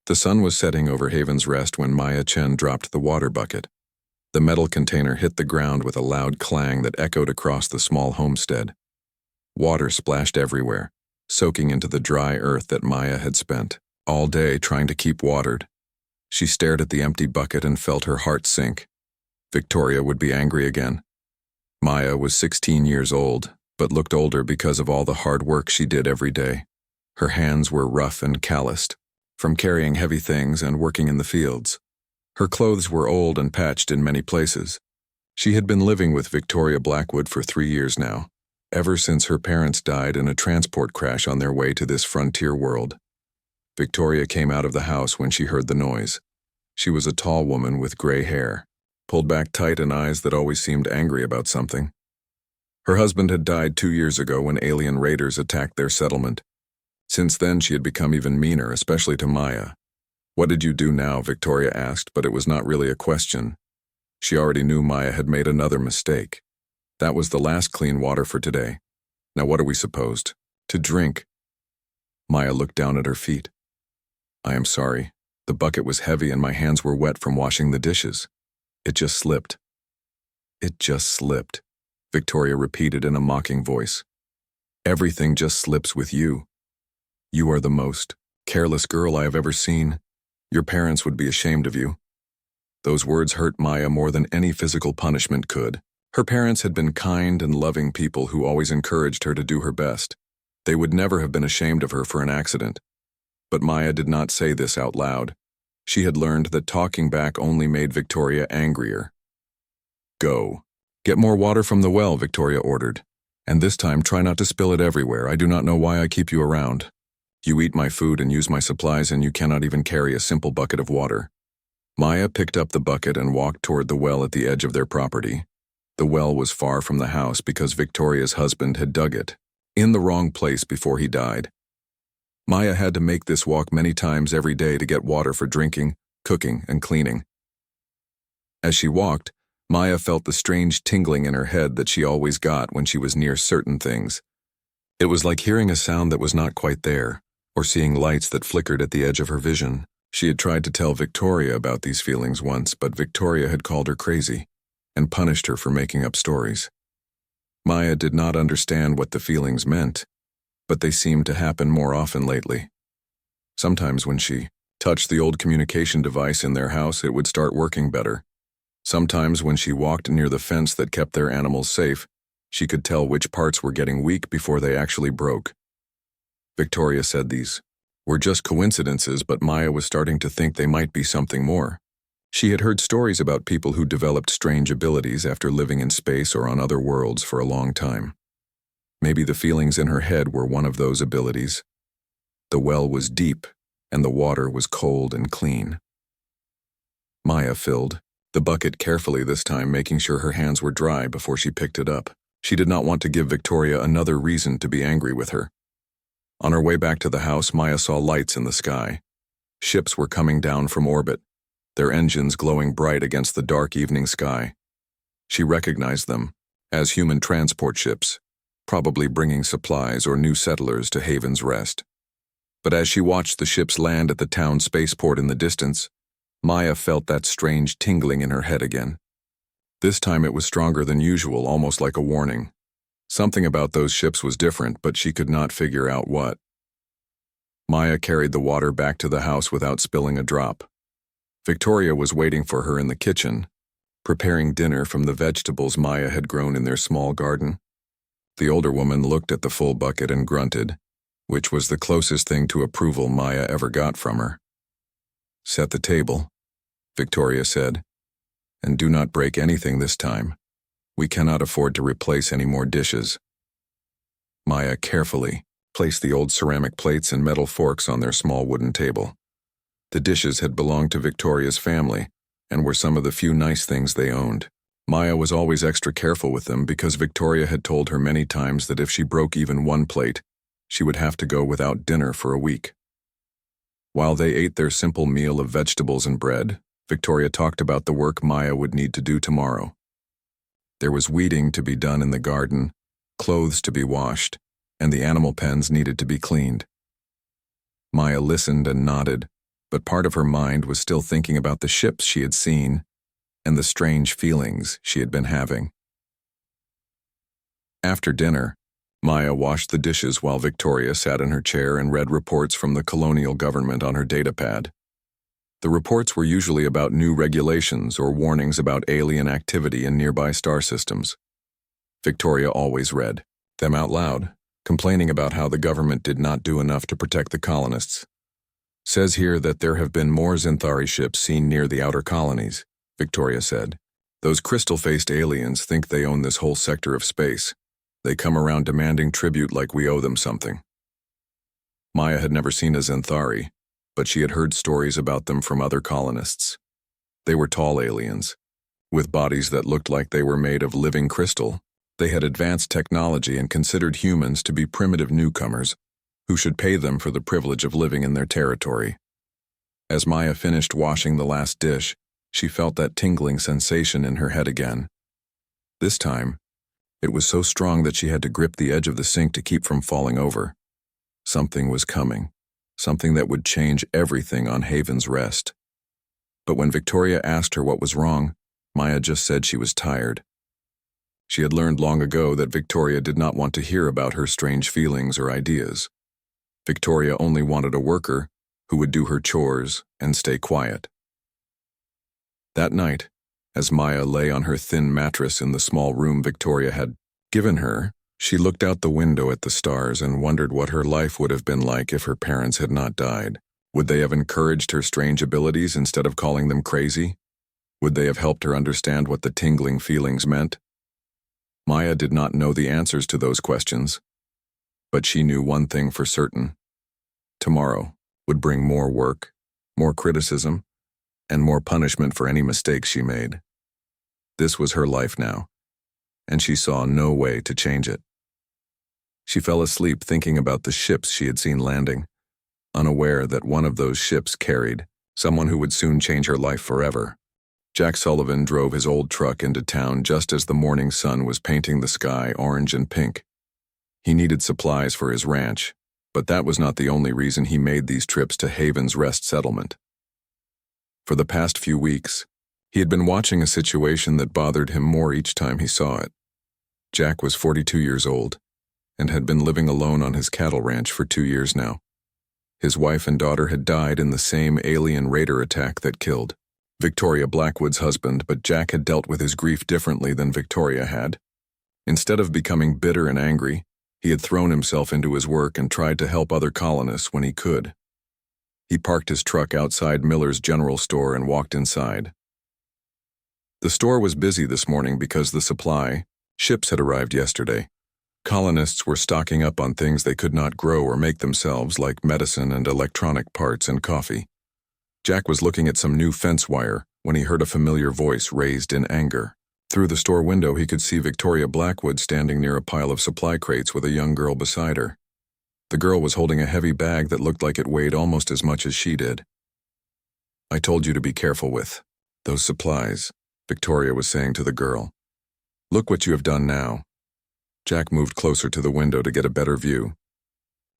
The sun was setting over Haven's Rest when Maya Chen dropped the water bucket. The metal container hit the ground with a loud clang that echoed across the small homestead. Water splashed everywhere, soaking into the dry earth that Maya had spent all day trying to keep watered. She stared at the empty bucket and felt her heart sink. Victoria would be angry again. Maya was 16 years old, but looked older because of all the hard work she did every day. Her hands were rough and calloused, from carrying heavy things and working in the fields. Her clothes were old and patched in many places. She had been living with Victoria Blackwood for 3 years now, ever since her parents died in a transport crash on their way to this frontier world. Victoria came out of the house when she heard the noise. She was a tall woman with gray hair, pulled back tight and eyes that always seemed angry about something. Her husband had died 2 years ago when alien raiders attacked their settlement. Since then, she had become even meaner, especially to Maya. "What did you do now?" Victoria asked, but it was not really a question. She already knew Maya had made another mistake. That was the last clean water for today. Now what are we supposed to drink? Maya looked down at her feet. "I am sorry. The bucket was heavy and my hands were wet from washing the dishes. It just slipped." "It just slipped," Victoria repeated in a mocking voice. "Everything just slips with you. You are the most careless girl I have ever seen. Your parents would be ashamed of you." Those words hurt Maya more than any physical punishment could. Her parents had been kind and loving people who always encouraged her to do her best. They would never have been ashamed of her for an accident. But Maya did not say this out loud. She had learned that talking back only made Victoria angrier. "Go. Get more water from the well," Victoria ordered. "And this time try not to spill it everywhere. I do not know why I keep you around. You eat my food and use my supplies and you cannot even carry a simple bucket of water." Maya picked up the bucket and walked toward the well at the edge of their property. The well was far from the house because Victoria's husband had dug it, in the wrong place before he died. Maya had to make this walk many times every day to get water for drinking, cooking, and cleaning. As she walked, Maya felt the strange tingling in her head that she always got when she was near certain things. It was like hearing a sound that was not quite there, or seeing lights that flickered at the edge of her vision. She had tried to tell Victoria about these feelings once, but Victoria had called her crazy and punished her for making up stories. Maya did not understand what the feelings meant, but they seemed to happen more often lately. Sometimes when she touched the old communication device in their house, it would start working better. Sometimes when she walked near the fence that kept their animals safe, she could tell which parts were getting weak before they actually broke. Victoria said these were just coincidences, but Maya was starting to think they might be something more. She had heard stories about people who developed strange abilities after living in space or on other worlds for a long time. Maybe the feelings in her head were one of those abilities. The well was deep, and the water was cold and clean. Maya filled the bucket carefully this time, making sure her hands were dry before she picked it up. She did not want to give Victoria another reason to be angry with her. On her way back to the house, Maya saw lights in the sky. Ships were coming down from orbit, their engines glowing bright against the dark evening sky. She recognized them as human transport ships, probably bringing supplies or new settlers to Haven's Rest. But as she watched the ships land at the town spaceport in the distance, Maya felt that strange tingling in her head again. This time it was stronger than usual, almost like a warning. Something about those ships was different, but she could not figure out what. Maya carried the water back to the house without spilling a drop. Victoria was waiting for her in the kitchen, preparing dinner from the vegetables Maya had grown in their small garden. The older woman looked at the full bucket and grunted, which was the closest thing to approval Maya ever got from her. "Set the table," Victoria said, "and do not break anything this time. We cannot afford to replace any more dishes." Maya carefully placed the old ceramic plates and metal forks on their small wooden table. The dishes had belonged to Victoria's family and were some of the few nice things they owned. Maya was always extra careful with them because Victoria had told her many times that if she broke even one plate, she would have to go without dinner for a week. While they ate their simple meal of vegetables and bread, Victoria talked about the work Maya would need to do tomorrow. There was weeding to be done in the garden, clothes to be washed, and the animal pens needed to be cleaned. Maya listened and nodded, but part of her mind was still thinking about the ships she had seen and the strange feelings she had been having. After dinner, Maya washed the dishes while Victoria sat in her chair and read reports from the colonial government on her datapad. The reports were usually about new regulations or warnings about alien activity in nearby star systems. Victoria always read them out loud, complaining about how the government did not do enough to protect the colonists. Says here that there have been more Xanthari ships seen near the outer colonies, Victoria said. Those crystal-faced aliens think they own this whole sector of space. They come around demanding tribute like we owe them something. Maya had never seen a Xanthari, but she had heard stories about them from other colonists. They were tall aliens, with bodies that looked like they were made of living crystal. They had advanced technology and considered humans to be primitive newcomers who should pay them for the privilege of living in their territory. As Maya finished washing the last dish, she felt that tingling sensation in her head again. This time, it was so strong that she had to grip the edge of the sink to keep from falling over. Something was coming, something that would change everything on Haven's Rest. But when Victoria asked her what was wrong, Maya just said she was tired. She had learned long ago that Victoria did not want to hear about her strange feelings or ideas. Victoria only wanted a worker who would do her chores and stay quiet. That night, as Maya lay on her thin mattress in the small room Victoria had given her, she looked out the window at the stars and wondered what her life would have been like if her parents had not died. Would they have encouraged her strange abilities instead of calling them crazy? Would they have helped her understand what the tingling feelings meant? Maya did not know the answers to those questions, but she knew one thing for certain. Tomorrow would bring more work, more criticism, and more punishment for any mistakes she made. This was her life now, and she saw no way to change it. She fell asleep thinking about the ships she had seen landing, unaware that one of those ships carried someone who would soon change her life forever. Jack Sullivan drove his old truck into town just as the morning sun was painting the sky orange and pink. He needed supplies for his ranch, but that was not the only reason he made these trips to Haven's Rest settlement. For the past few weeks, he had been watching a situation that bothered him more each time he saw it. Jack was 42 years old and had been living alone on his cattle ranch for 2 years now. His wife and daughter had died in the same alien raider attack that killed Victoria Blackwood's husband, but Jack had dealt with his grief differently than Victoria had. Instead of becoming bitter and angry, he had thrown himself into his work and tried to help other colonists when he could. He parked his truck outside Miller's General Store and walked inside. The store was busy this morning because the supply ships had arrived yesterday. Colonists were stocking up on things they could not grow or make themselves, like medicine and electronic parts and coffee. Jack was looking at some new fence wire when he heard a familiar voice raised in anger. Through the store window, he could see Victoria Blackwood standing near a pile of supply crates with a young girl beside her. The girl was holding a heavy bag that looked like it weighed almost as much as she did. "I told you to be careful with those supplies," Victoria was saying to the girl. "Look what you have done now." Jack moved closer to the window to get a better view.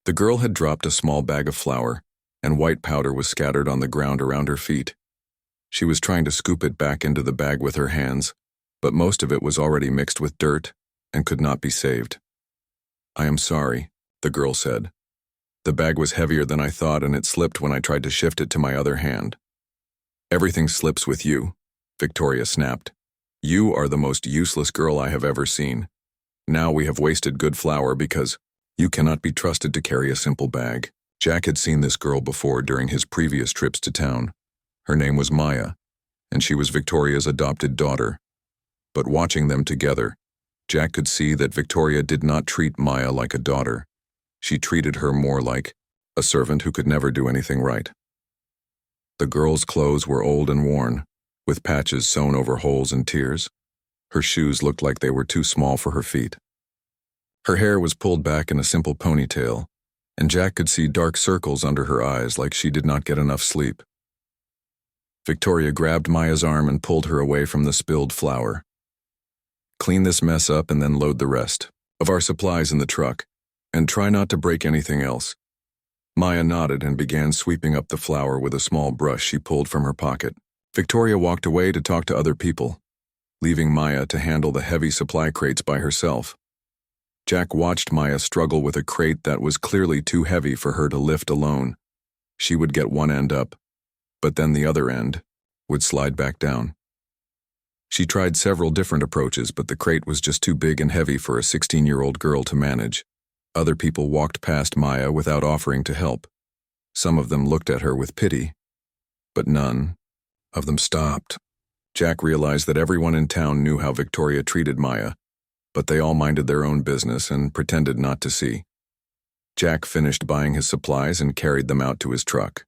The girl had dropped a small bag of flour, and white powder was scattered on the ground around her feet. She was trying to scoop it back into the bag with her hands, but most of it was already mixed with dirt and could not be saved. "I am sorry," the girl said. "The bag was heavier than I thought and it slipped when I tried to shift it to my other hand." "Everything slips with you," Victoria snapped. "You are the most useless girl I have ever seen. Now we have wasted good flour because you cannot be trusted to carry a simple bag." Jack had seen this girl before during his previous trips to town. Her name was Maya, and she was Victoria's adopted daughter. But watching them together, Jack could see that Victoria did not treat Maya like a daughter. She treated her more like a servant who could never do anything right. The girl's clothes were old and worn, with patches sewn over holes and tears. Her shoes looked like they were too small for her feet. Her hair was pulled back in a simple ponytail, and Jack could see dark circles under her eyes like she did not get enough sleep. Victoria grabbed Maya's arm and pulled her away from the spilled flour. "Clean this mess up and then load the rest of our supplies in the truck, and try not to break anything else." Maya nodded and began sweeping up the flour with a small brush she pulled from her pocket. Victoria walked away to talk to other people, leaving Maya to handle the heavy supply crates by herself. Jack watched Maya struggle with a crate that was clearly too heavy for her to lift alone. She would get one end up, but then the other end would slide back down. She tried several different approaches, but the crate was just too big and heavy for a 16-year-old girl to manage. Other people walked past Maya without offering to help. Some of them looked at her with pity, but none of them stopped. Jack realized that everyone in town knew how Victoria treated Maya, but they all minded their own business and pretended not to see. Jack finished buying his supplies and carried them out to his truck.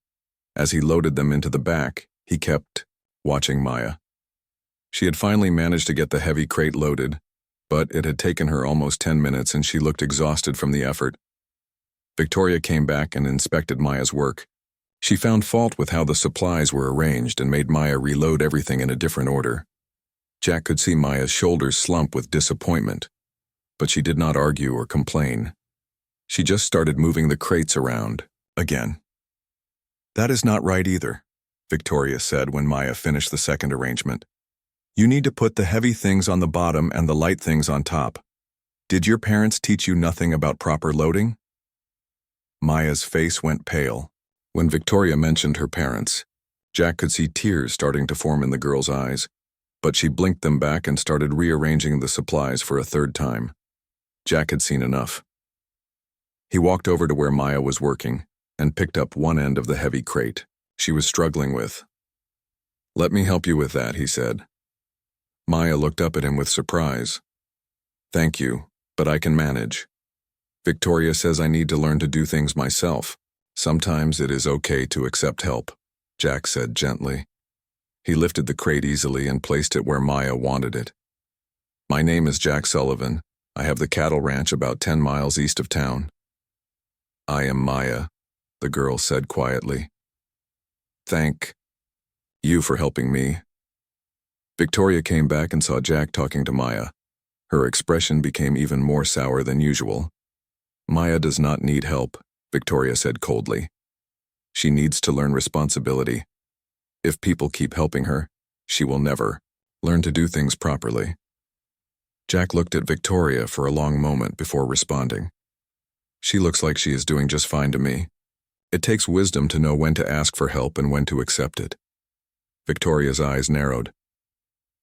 As he loaded them into the back, he kept watching Maya. She had finally managed to get the heavy crate loaded, but it had taken her almost 10 minutes and she looked exhausted from the effort. Victoria came back and inspected Maya's work. She found fault with how the supplies were arranged and made Maya reload everything in a different order. Jack could see Maya's shoulders slump with disappointment, but she did not argue or complain. She just started moving the crates around again. "That is not right either," Victoria said when Maya finished the second arrangement. "You need to put the heavy things on the bottom and the light things on top. Did your parents teach you nothing about proper loading?" Maya's face went pale. When Victoria mentioned her parents, Jack could see tears starting to form in the girl's eyes, but she blinked them back and started rearranging the supplies for a third time. Jack had seen enough. He walked over to where Maya was working and picked up one end of the heavy crate she was struggling with. "Let me help you with that," he said. Maya looked up at him with surprise. "Thank you, but I can manage. Victoria says I need to learn to do things myself. Sometimes it is okay to accept help," Jack said gently. He lifted the crate easily and placed it where Maya wanted it. "My name is Jack Sullivan. I have the cattle ranch about 10 miles east of town." "I am Maya," the girl said quietly. "Thank you for helping me." Victoria came back and saw Jack talking to Maya. Her expression became even more sour than usual. "Maya does not need help," Victoria said coldly. "She needs to learn responsibility. If people keep helping her, she will never learn to do things properly." Jack looked at Victoria for a long moment before responding. "She looks like she is doing just fine to me. It takes wisdom to know when to ask for help and when to accept it." Victoria's eyes narrowed.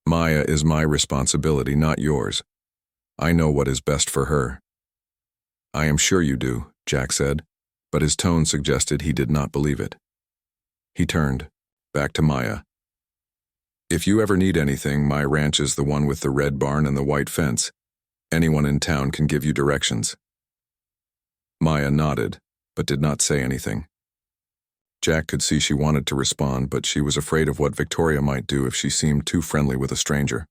"Maya is my responsibility, not yours. I know what is best for her." "I am sure you do," Jack said, but his tone suggested he did not believe it. He turned back to Maya. "If you ever need anything, my ranch is the one with the red barn and the white fence. Anyone in town can give you directions." Maya nodded, but did not say anything. Jack could see she wanted to respond, but she was afraid of what Victoria might do if she seemed too friendly with a stranger.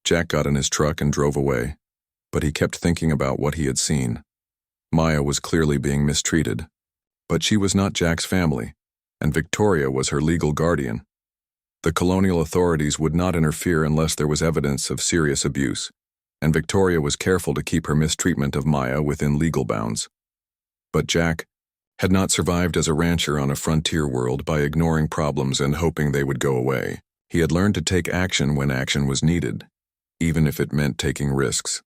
Jack got in his truck and drove away, but he kept thinking about what he had seen. Maya was clearly being mistreated, but she was not Jack's family, and Victoria was her legal guardian. The colonial authorities would not interfere unless there was evidence of serious abuse, and Victoria was careful to keep her mistreatment of Maya within legal bounds. But Jack had not survived as a rancher on a frontier world by ignoring problems and hoping they would go away. He had learned to take action when action was needed, even if it meant taking risks.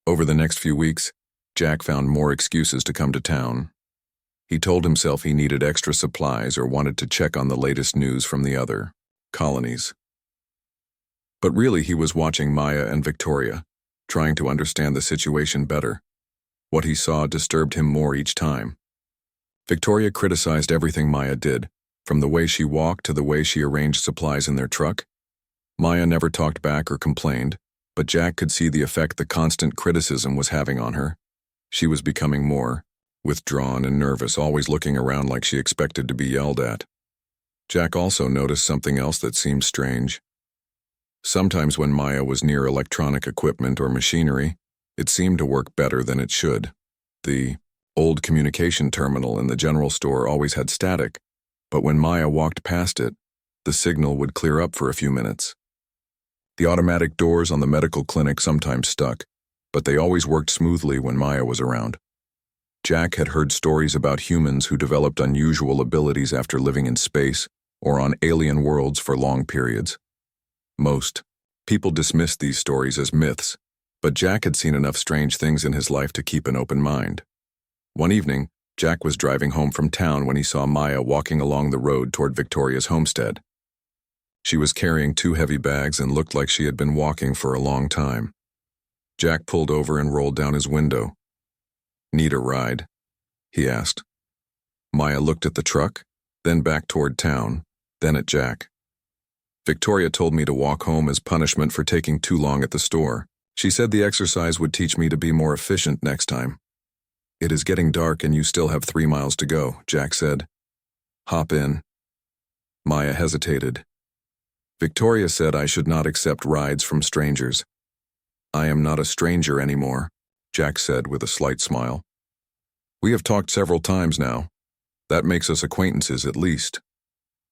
Over the next few weeks, Jack found more excuses to come to town. He told himself he needed extra supplies or wanted to check on the latest news from the other colonies. But really he was watching Maya and Victoria, trying to understand the situation better. What he saw disturbed him more each time. Victoria criticized everything Maya did, from the way she walked to the way she arranged supplies in their truck. Maya never talked back or complained, but Jack could see the effect the constant criticism was having on her. She was becoming more withdrawn and nervous, always looking around like she expected to be yelled at. Jack also noticed something else that seemed strange. Sometimes when Maya was near electronic equipment or machinery, it seemed to work better than it should. The old communication terminal in the general store always had static, but when Maya walked past it, the signal would clear up for a few minutes. The automatic doors on the medical clinic sometimes stuck, but they always worked smoothly when Maya was around. Jack had heard stories about humans who developed unusual abilities after living in space or on alien worlds for long periods. Most people dismissed these stories as myths, but Jack had seen enough strange things in his life to keep an open mind. One evening, Jack was driving home from town when he saw Maya walking along the road toward Victoria's homestead. She was carrying 2 heavy bags and looked like she had been walking for a long time. Jack pulled over and rolled down his window. "Need a ride?" he asked. Maya looked at the truck, then back toward town, then at Jack. "Victoria told me to walk home as punishment for taking too long at the store. She said the exercise would teach me to be more efficient next time." "It is getting dark and you still have 3 miles to go," Jack said. "Hop in." Maya hesitated. "Victoria said I should not accept rides from strangers." "I am not a stranger anymore," Jack said with a slight smile. "We have talked several times now. That makes us acquaintances at least."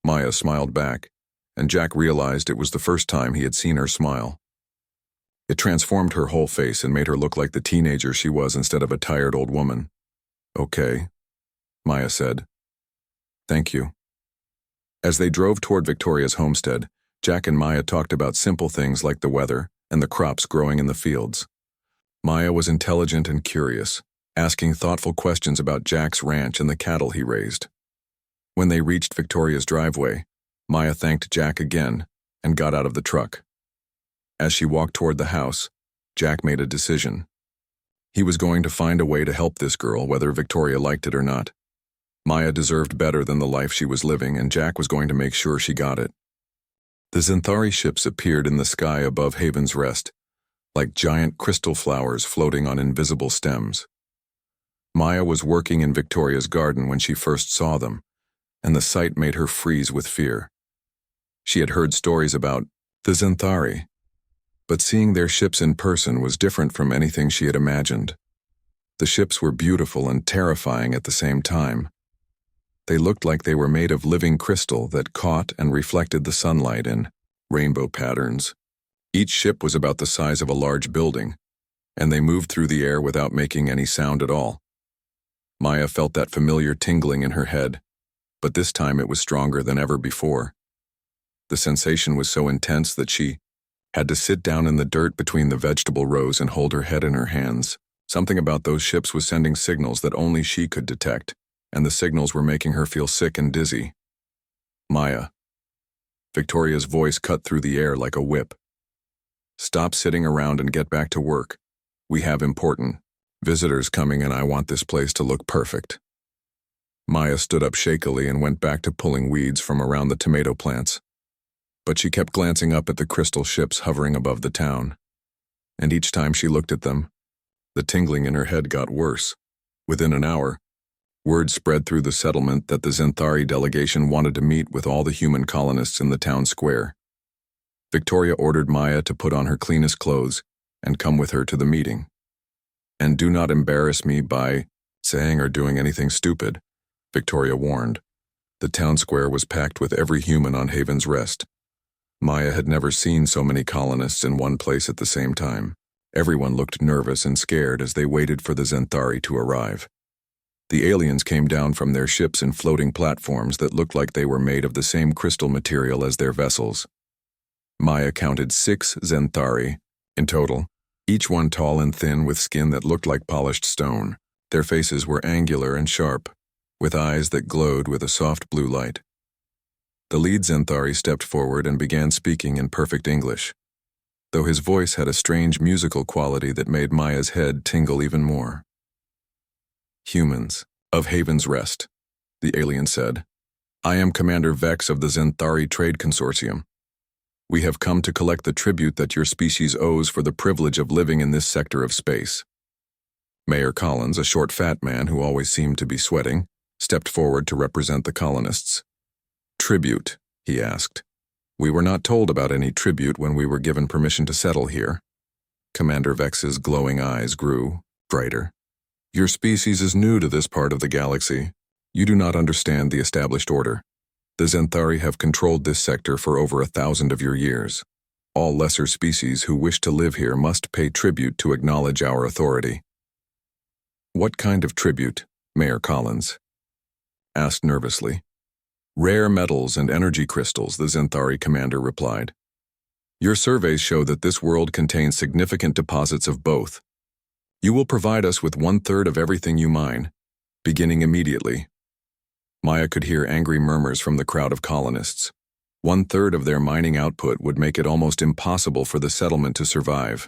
Maya smiled back, and Jack realized it was the first time he had seen her smile. It transformed her whole face and made her look like the teenager she was instead of a tired old woman. "Okay," Maya said. "Thank you." As they drove toward Victoria's homestead, Jack and Maya talked about simple things like the weather and the crops growing in the fields. Maya was intelligent and curious, asking thoughtful questions about Jack's ranch and the cattle he raised. When they reached Victoria's driveway, Maya thanked Jack again and got out of the truck. As she walked toward the house, Jack made a decision. He was going to find a way to help this girl, whether Victoria liked it or not. Maya deserved better than the life she was living, and Jack was going to make sure she got it. The Zenthari ships appeared in the sky above Haven's Rest, like giant crystal flowers floating on invisible stems. Maya was working in Victoria's garden when she first saw them, and the sight made her freeze with fear. She had heard stories about the Zenthari, but seeing their ships in person was different from anything she had imagined. The ships were beautiful and terrifying at the same time. They looked like they were made of living crystal that caught and reflected the sunlight in rainbow patterns. Each ship was about the size of a large building, and they moved through the air without making any sound at all. Maya felt that familiar tingling in her head, but this time it was stronger than ever before. The sensation was so intense that she had to sit down in the dirt between the vegetable rows and hold her head in her hands. Something about those ships was sending signals that only she could detect, and the signals were making her feel sick and dizzy. "Maya." Victoria's voice cut through the air like a whip. "Stop sitting around and get back to work. We have important visitors coming and I want this place to look perfect." Maya stood up shakily and went back to pulling weeds from around the tomato plants. But she kept glancing up at the crystal ships hovering above the town. And each time she looked at them, the tingling in her head got worse. Within an hour, word spread through the settlement that the Zenthari delegation wanted to meet with all the human colonists in the town square. Victoria ordered Maya to put on her cleanest clothes and come with her to the meeting. "And do not embarrass me by saying or doing anything stupid," Victoria warned. The town square was packed with every human on Haven's Rest. Maya had never seen so many colonists in one place at the same time. Everyone looked nervous and scared as they waited for the Zenthari to arrive. The aliens came down from their ships in floating platforms that looked like they were made of the same crystal material as their vessels. Maya counted 6 Zenthari in total, each one tall and thin with skin that looked like polished stone. Their faces were angular and sharp, with eyes that glowed with a soft blue light. The lead Zenthari stepped forward and began speaking in perfect English, though his voice had a strange musical quality that made Maya's head tingle even more. "Humans of Haven's Rest," the alien said. "I am Commander Vex of the Zenthari Trade Consortium. We have come to collect the tribute that your species owes for the privilege of living in this sector of space." Mayor Collins, a short fat man who always seemed to be sweating, stepped forward to represent the colonists. "Tribute?" he asked. "We were not told about any tribute when we were given permission to settle here." Commander Vex's glowing eyes grew brighter. "Your species is new to this part of the galaxy. You do not understand the established order. The Zenthari have controlled this sector for over 1,000 of your years. All lesser species who wish to live here must pay tribute to acknowledge our authority." What kind of tribute, Mayor Collins asked nervously. Rare metals and energy crystals, the Zenthari commander replied. Your surveys show that this world contains significant deposits of both. You will provide us with 1/3 of everything you mine, beginning immediately. Maya could hear angry murmurs from the crowd of colonists. 1/3 of their mining output would make it almost impossible for the settlement to survive.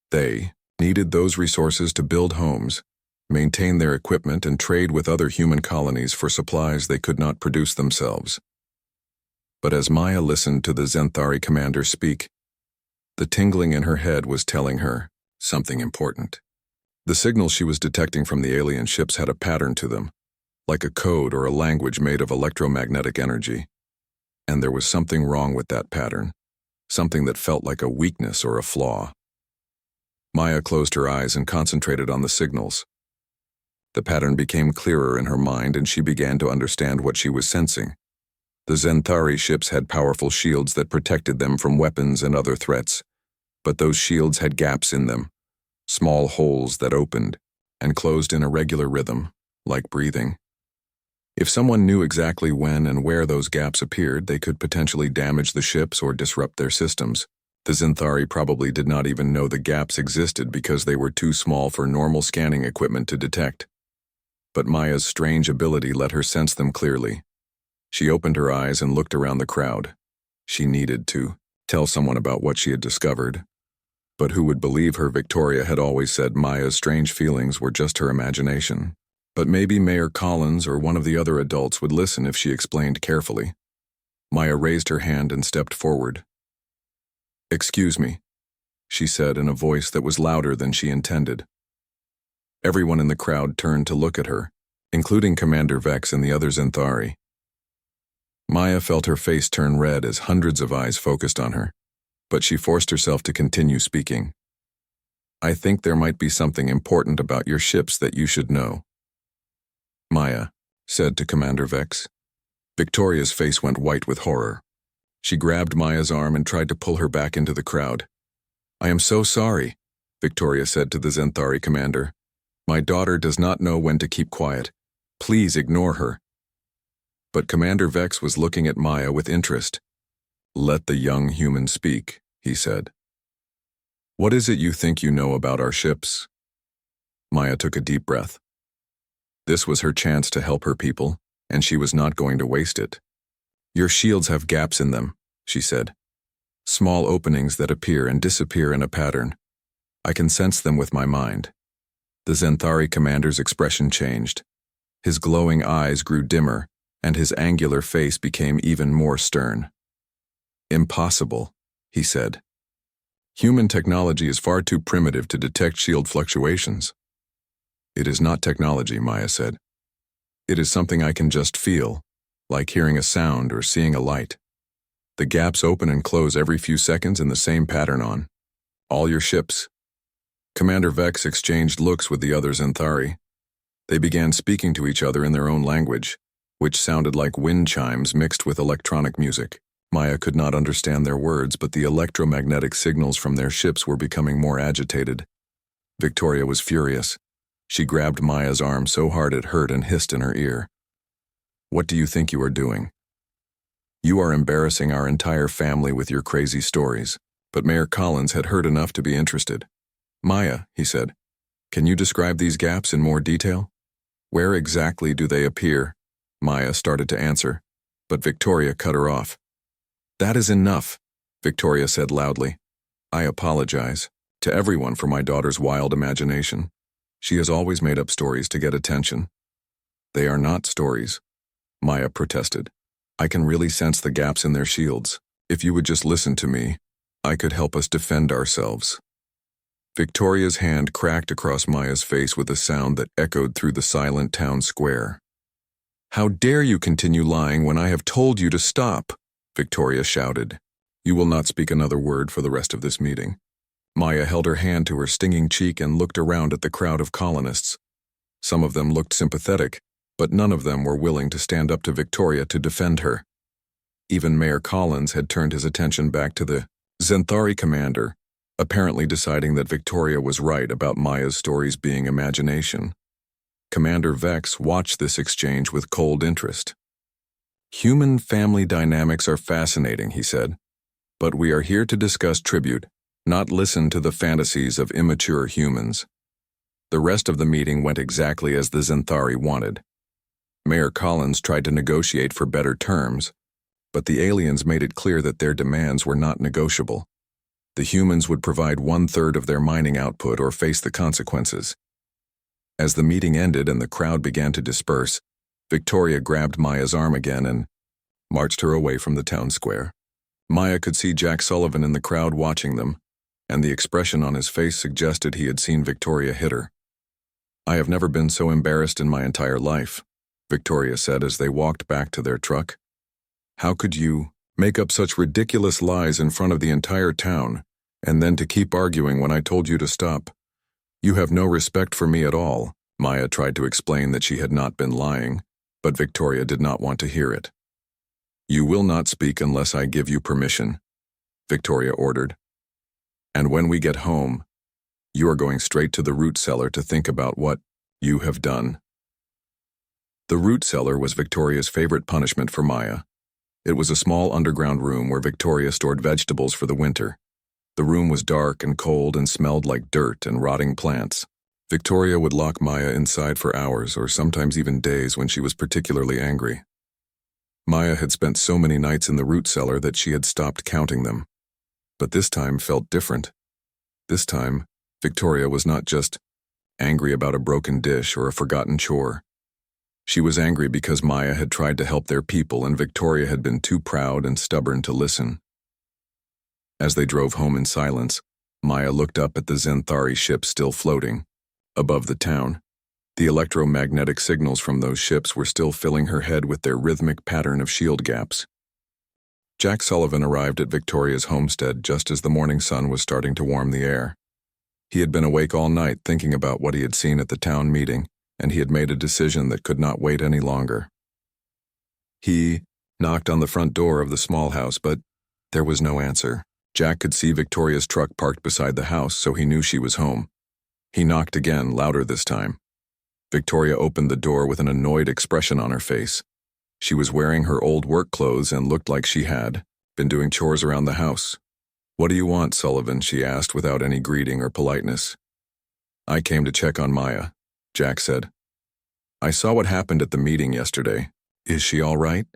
They needed those resources to build homes, maintain their equipment, and trade with other human colonies for supplies they could not produce themselves. But as Maya listened to the Zenthari commander speak, the tingling in her head was telling her something important. The signals she was detecting from the alien ships had a pattern to them, like a code or a language made of electromagnetic energy. And there was something wrong with that pattern, something that felt like a weakness or a flaw. Maya closed her eyes and concentrated on the signals. The pattern became clearer in her mind, and she began to understand what she was sensing. The Zenthari ships had powerful shields that protected them from weapons and other threats, but those shields had gaps in them, small holes that opened and closed in a regular rhythm, like breathing. If someone knew exactly when and where those gaps appeared, they could potentially damage the ships or disrupt their systems. The Zenthari probably did not even know the gaps existed because they were too small for normal scanning equipment to detect. But Maya's strange ability let her sense them clearly. She opened her eyes and looked around the crowd. She needed to tell someone about what she had discovered. But who would believe her? Victoria had always said Maya's strange feelings were just her imagination. But maybe Mayor Collins or one of the other adults would listen if she explained carefully. Maya raised her hand and stepped forward. "Excuse me," she said in a voice that was louder than she intended. Everyone in the crowd turned to look at her, including Commander Vex and the other Zenthari. Maya felt her face turn red as hundreds of eyes focused on her, but she forced herself to continue speaking. "I think there might be something important about your ships that you should know," Maya said to Commander Vex. Victoria's face went white with horror. She grabbed Maya's arm and tried to pull her back into the crowd. "I am so sorry," Victoria said to the Zenthari commander. "My daughter does not know when to keep quiet. Please ignore her." But Commander Vex was looking at Maya with interest. "Let the young human speak," he said. "What is it you think you know about our ships?" Maya took a deep breath. This was her chance to help her people, and she was not going to waste it. "Your shields have gaps in them," she said. "Small openings that appear and disappear in a pattern. I can sense them with my mind." The Zenthari commander's expression changed. His glowing eyes grew dimmer, and his angular face became even more stern. "Impossible," he said. "Human technology is far too primitive to detect shield fluctuations." "It is not technology," Maya said. "It is something I can just feel, like hearing a sound or seeing a light. The gaps open and close every few seconds in the same pattern on all your ships." Commander Vex exchanged looks with the other Zenthari. They began speaking to each other in their own language, which sounded like wind chimes mixed with electronic music. Maya could not understand their words, but the electromagnetic signals from their ships were becoming more agitated. Victoria was furious. She grabbed Maya's arm so hard it hurt and hissed in her ear. "What do you think you are doing? You are embarrassing our entire family with your crazy stories." But Mayor Collins had heard enough to be interested. "Maya," he said, "can you describe these gaps in more detail? Where exactly do they appear?" Maya started to answer, but Victoria cut her off. "That is enough," Victoria said loudly. "I apologize to everyone for my daughter's wild imagination. She has always made up stories to get attention." "They are not stories," Maya protested. "I can really sense the gaps in their shields. If you would just listen to me, I could help us defend ourselves." Victoria's hand cracked across Maya's face with a sound that echoed through the silent town square. "How dare you continue lying when I have told you to stop?" Victoria shouted. "You will not speak another word for the rest of this meeting." Maya held her hand to her stinging cheek and looked around at the crowd of colonists. Some of them looked sympathetic, but none of them were willing to stand up to Victoria to defend her. Even Mayor Collins had turned his attention back to the Zenthari commander, apparently deciding that Victoria was right about Maya's stories being imagination. Commander Vex watched this exchange with cold interest. "Human family dynamics are fascinating," he said, "but we are here to discuss tribute, not listen to the fantasies of immature humans." The rest of the meeting went exactly as the Zenthari wanted. Mayor Collins tried to negotiate for better terms, but the aliens made it clear that their demands were not negotiable. The humans would provide 1/3 of their mining output or face the consequences. As the meeting ended and the crowd began to disperse, Victoria grabbed Maya's arm again and marched her away from the town square. Maya could see Jack Sullivan in the crowd watching them, and the expression on his face suggested he had seen Victoria hit her. "I have never been so embarrassed in my entire life," Victoria said as they walked back to their truck. "How could you make up such ridiculous lies in front of the entire town, and then to keep arguing when I told you to stop? You have no respect for me at all." Maya tried to explain that she had not been lying, but Victoria did not want to hear it. "You will not speak unless I give you permission," Victoria ordered. "And when we get home, you are going straight to the root cellar to think about what you have done." The root cellar was Victoria's favorite punishment for Maya. It was a small underground room where Victoria stored vegetables for the winter. The room was dark and cold and smelled like dirt and rotting plants. Victoria would lock Maya inside for hours or sometimes even days when she was particularly angry. Maya had spent so many nights in the root cellar that she had stopped counting them. But this time felt different. This time, Victoria was not just angry about a broken dish or a forgotten chore. She was angry because Maya had tried to help their people and Victoria had been too proud and stubborn to listen. As they drove home in silence, Maya looked up at the Zenthari ship still floating above the town. The electromagnetic signals from those ships were still filling her head with their rhythmic pattern of shield gaps. Jack Sullivan arrived at Victoria's homestead just as the morning sun was starting to warm the air. He had been awake all night thinking about what he had seen at the town meeting, and he had made a decision that could not wait any longer. He knocked on the front door of the small house, but there was no answer. Jack could see Victoria's truck parked beside the house, so he knew she was home. He knocked again, louder this time. Victoria opened the door with an annoyed expression on her face. She was wearing her old work clothes and looked like she had been doing chores around the house. "What do you want, Sullivan?" she asked without any greeting or politeness. "I came to check on Maya," Jack said. "I saw what happened at the meeting yesterday. Is she all right?"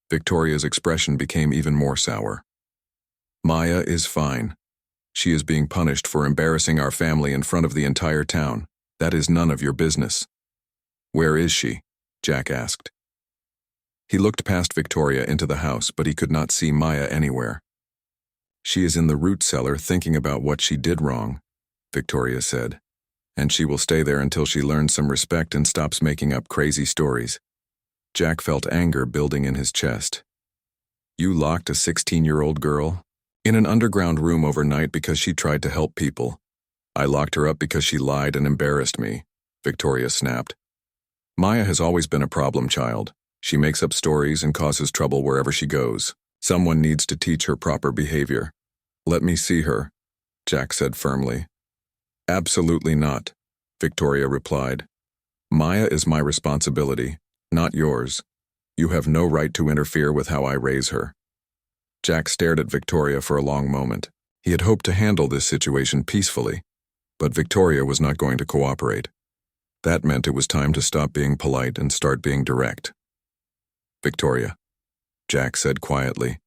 Victoria's expression became even more sour. "Maya is fine. She is being punished for embarrassing our family in front of the entire town. That is none of your business." "Where is she?" Jack asked. He looked past Victoria into the house, but he could not see Maya anywhere. "She is in the root cellar thinking about what she did wrong," Victoria said, "and she will stay there until she learns some respect and stops making up crazy stories." Jack felt anger building in his chest. "You locked a 16-year-old girl in an underground room overnight because she tried to help people. I locked her up because she lied and embarrassed me," Victoria snapped. "Maya has always been a problem child. She makes up stories and causes trouble wherever she goes. Someone needs to teach her proper behavior." "Let me see her," Jack said firmly. "Absolutely not," Victoria replied. "Maya is my responsibility, not yours. You have no right to interfere with how I raise her." Jack stared at Victoria for a long moment. He had hoped to handle this situation peacefully, but Victoria was not going to cooperate. That meant it was time to stop being polite and start being direct. "Victoria," Jack said quietly,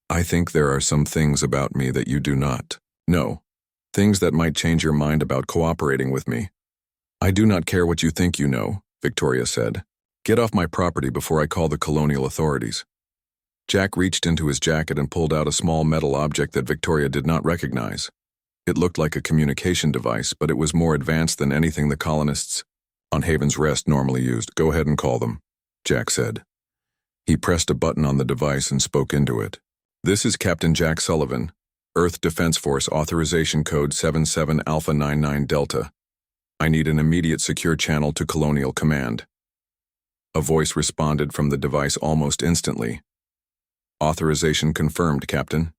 "I think there are some things about me that you do not know. Things that might change your mind about cooperating with me." "I do not care what you think you know," Victoria said. "Get off my property before I call the colonial authorities." Jack reached into his jacket and pulled out a small metal object that Victoria did not recognize. It looked like a communication device, but it was more advanced than anything the colonists on Haven's Rest normally used. "Go ahead and call them," Jack said. He pressed a button on the device and spoke into it. "This is Captain Jack Sullivan, Earth Defense Force Authorization Code 77 Alpha 99 Delta. I need an immediate secure channel to Colonial Command." A voice responded from the device almost instantly. "Authorization confirmed, Captain."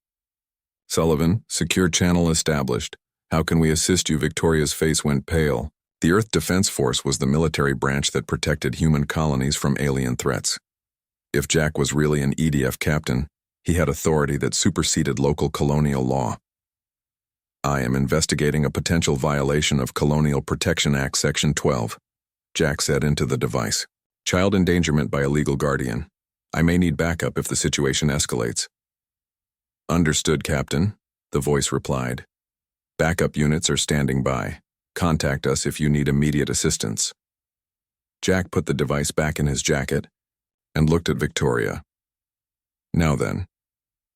"Sullivan, secure channel established. How can we assist you?" Victoria's face went pale. The Earth Defense Force was the military branch that protected human colonies from alien threats. If Jack was really an EDF captain, he had authority that superseded local colonial law. "I am investigating a potential violation of Colonial Protection Act Section 12, Jack said into the device. "Child endangerment by a legal guardian. I may need backup if the situation escalates." "Understood, Captain," the voice replied. "Backup units are standing by. Contact us if you need immediate assistance." Jack put the device back in his jacket and looked at Victoria. "Now then,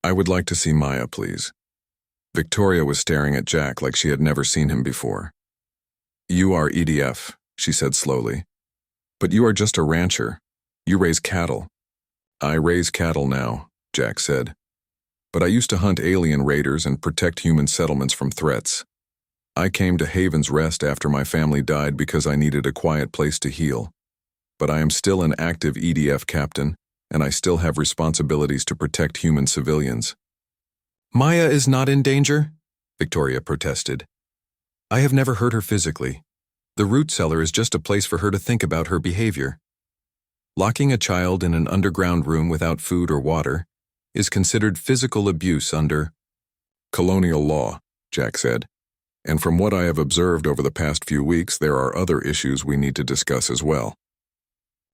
I would like to see Maya, please." Victoria was staring at Jack like she had never seen him before. "You are EDF," she said slowly. "But you are just a rancher. You raise cattle." "I raise cattle now," Jack said. "But I used to hunt alien raiders and protect human settlements from threats. I came to Haven's Rest after my family died because I needed a quiet place to heal. But I am still an active EDF captain, and I still have responsibilities to protect human civilians." "Maya is not in danger," Victoria protested. "I have never hurt her physically. The root cellar is just a place for her to think about her behavior. Locking a child in an underground room without food or water is considered physical abuse under colonial law," Jack said. "And from what I have observed over the past few weeks, there are other issues we need to discuss as well."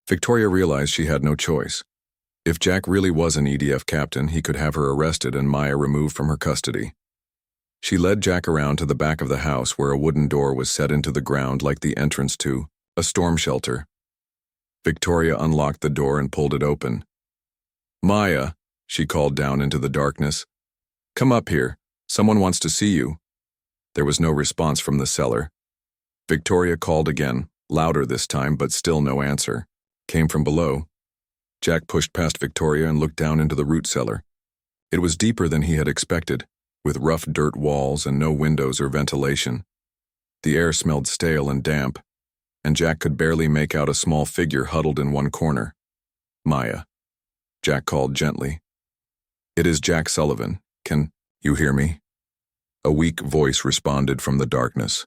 Victoria realized she had no choice. If Jack really was an EDF captain, he could have her arrested and Maya removed from her custody. She led Jack around to the back of the house where a wooden door was set into the ground like the entrance to a storm shelter. Victoria unlocked the door and pulled it open. "Maya," she called down into the darkness. "Come up here. Someone wants to see you." There was no response from the cellar. Victoria called again, louder this time, but still no answer. Came from below. Jack pushed past Victoria and looked down into the root cellar. It was deeper than he had expected, with rough dirt walls and no windows or ventilation. The air smelled stale and damp, and Jack could barely make out a small figure huddled in one corner. "Maya," Jack called gently. "It is Jack Sullivan. Can you hear me?" A weak voice responded from the darkness.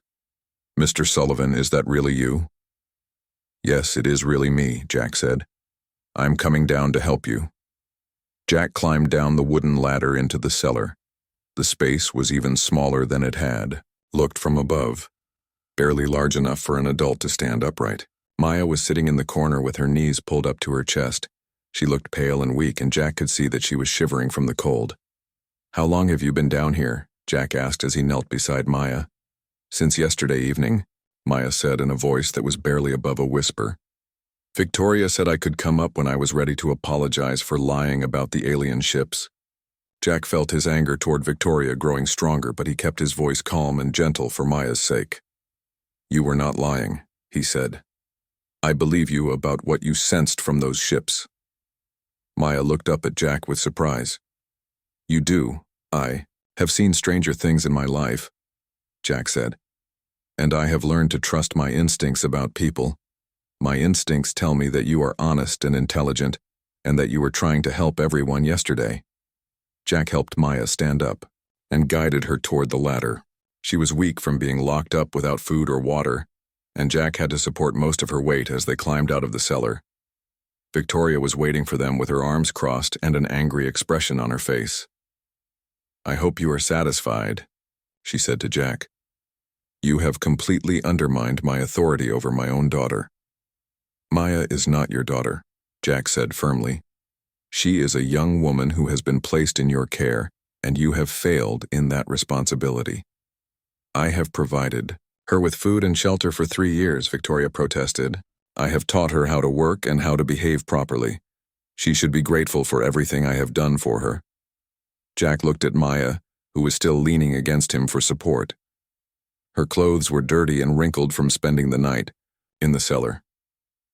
"Mr. Sullivan, is that really you?" "Yes, it is really me," Jack said. "I'm coming down to help you." Jack climbed down the wooden ladder into the cellar. The space was even smaller than it had looked from above, barely large enough for an adult to stand upright. Maya was sitting in the corner with her knees pulled up to her chest. She looked pale and weak, and Jack could see that she was shivering from the cold. "How long have you been down here?" Jack asked as he knelt beside Maya. "Since yesterday evening," Maya said in a voice that was barely above a whisper. "Victoria said I could come up when I was ready to apologize for lying about the alien ships." Jack felt his anger toward Victoria growing stronger, but he kept his voice calm and gentle for Maya's sake. "You were not lying," he said. "I believe you about what you sensed from those ships." Maya looked up at Jack with surprise. "You do. I have seen stranger things in my life," Jack said. "And I have learned to trust my instincts about people. My instincts tell me that you are honest and intelligent, and that you were trying to help everyone yesterday." Jack helped Maya stand up and guided her toward the ladder. She was weak from being locked up without food or water, and Jack had to support most of her weight as they climbed out of the cellar. Victoria was waiting for them with her arms crossed and an angry expression on her face. "I hope you are satisfied," she said to Jack. "You have completely undermined my authority over my own daughter." "Maya is not your daughter," Jack said firmly. "She is a young woman who has been placed in your care, and you have failed in that responsibility." "I have provided her with food and shelter for 3 years," Victoria protested. "I have taught her how to work and how to behave properly. She should be grateful for everything I have done for her." Jack looked at Maya, who was still leaning against him for support. Her clothes were dirty and wrinkled from spending the night in the cellar.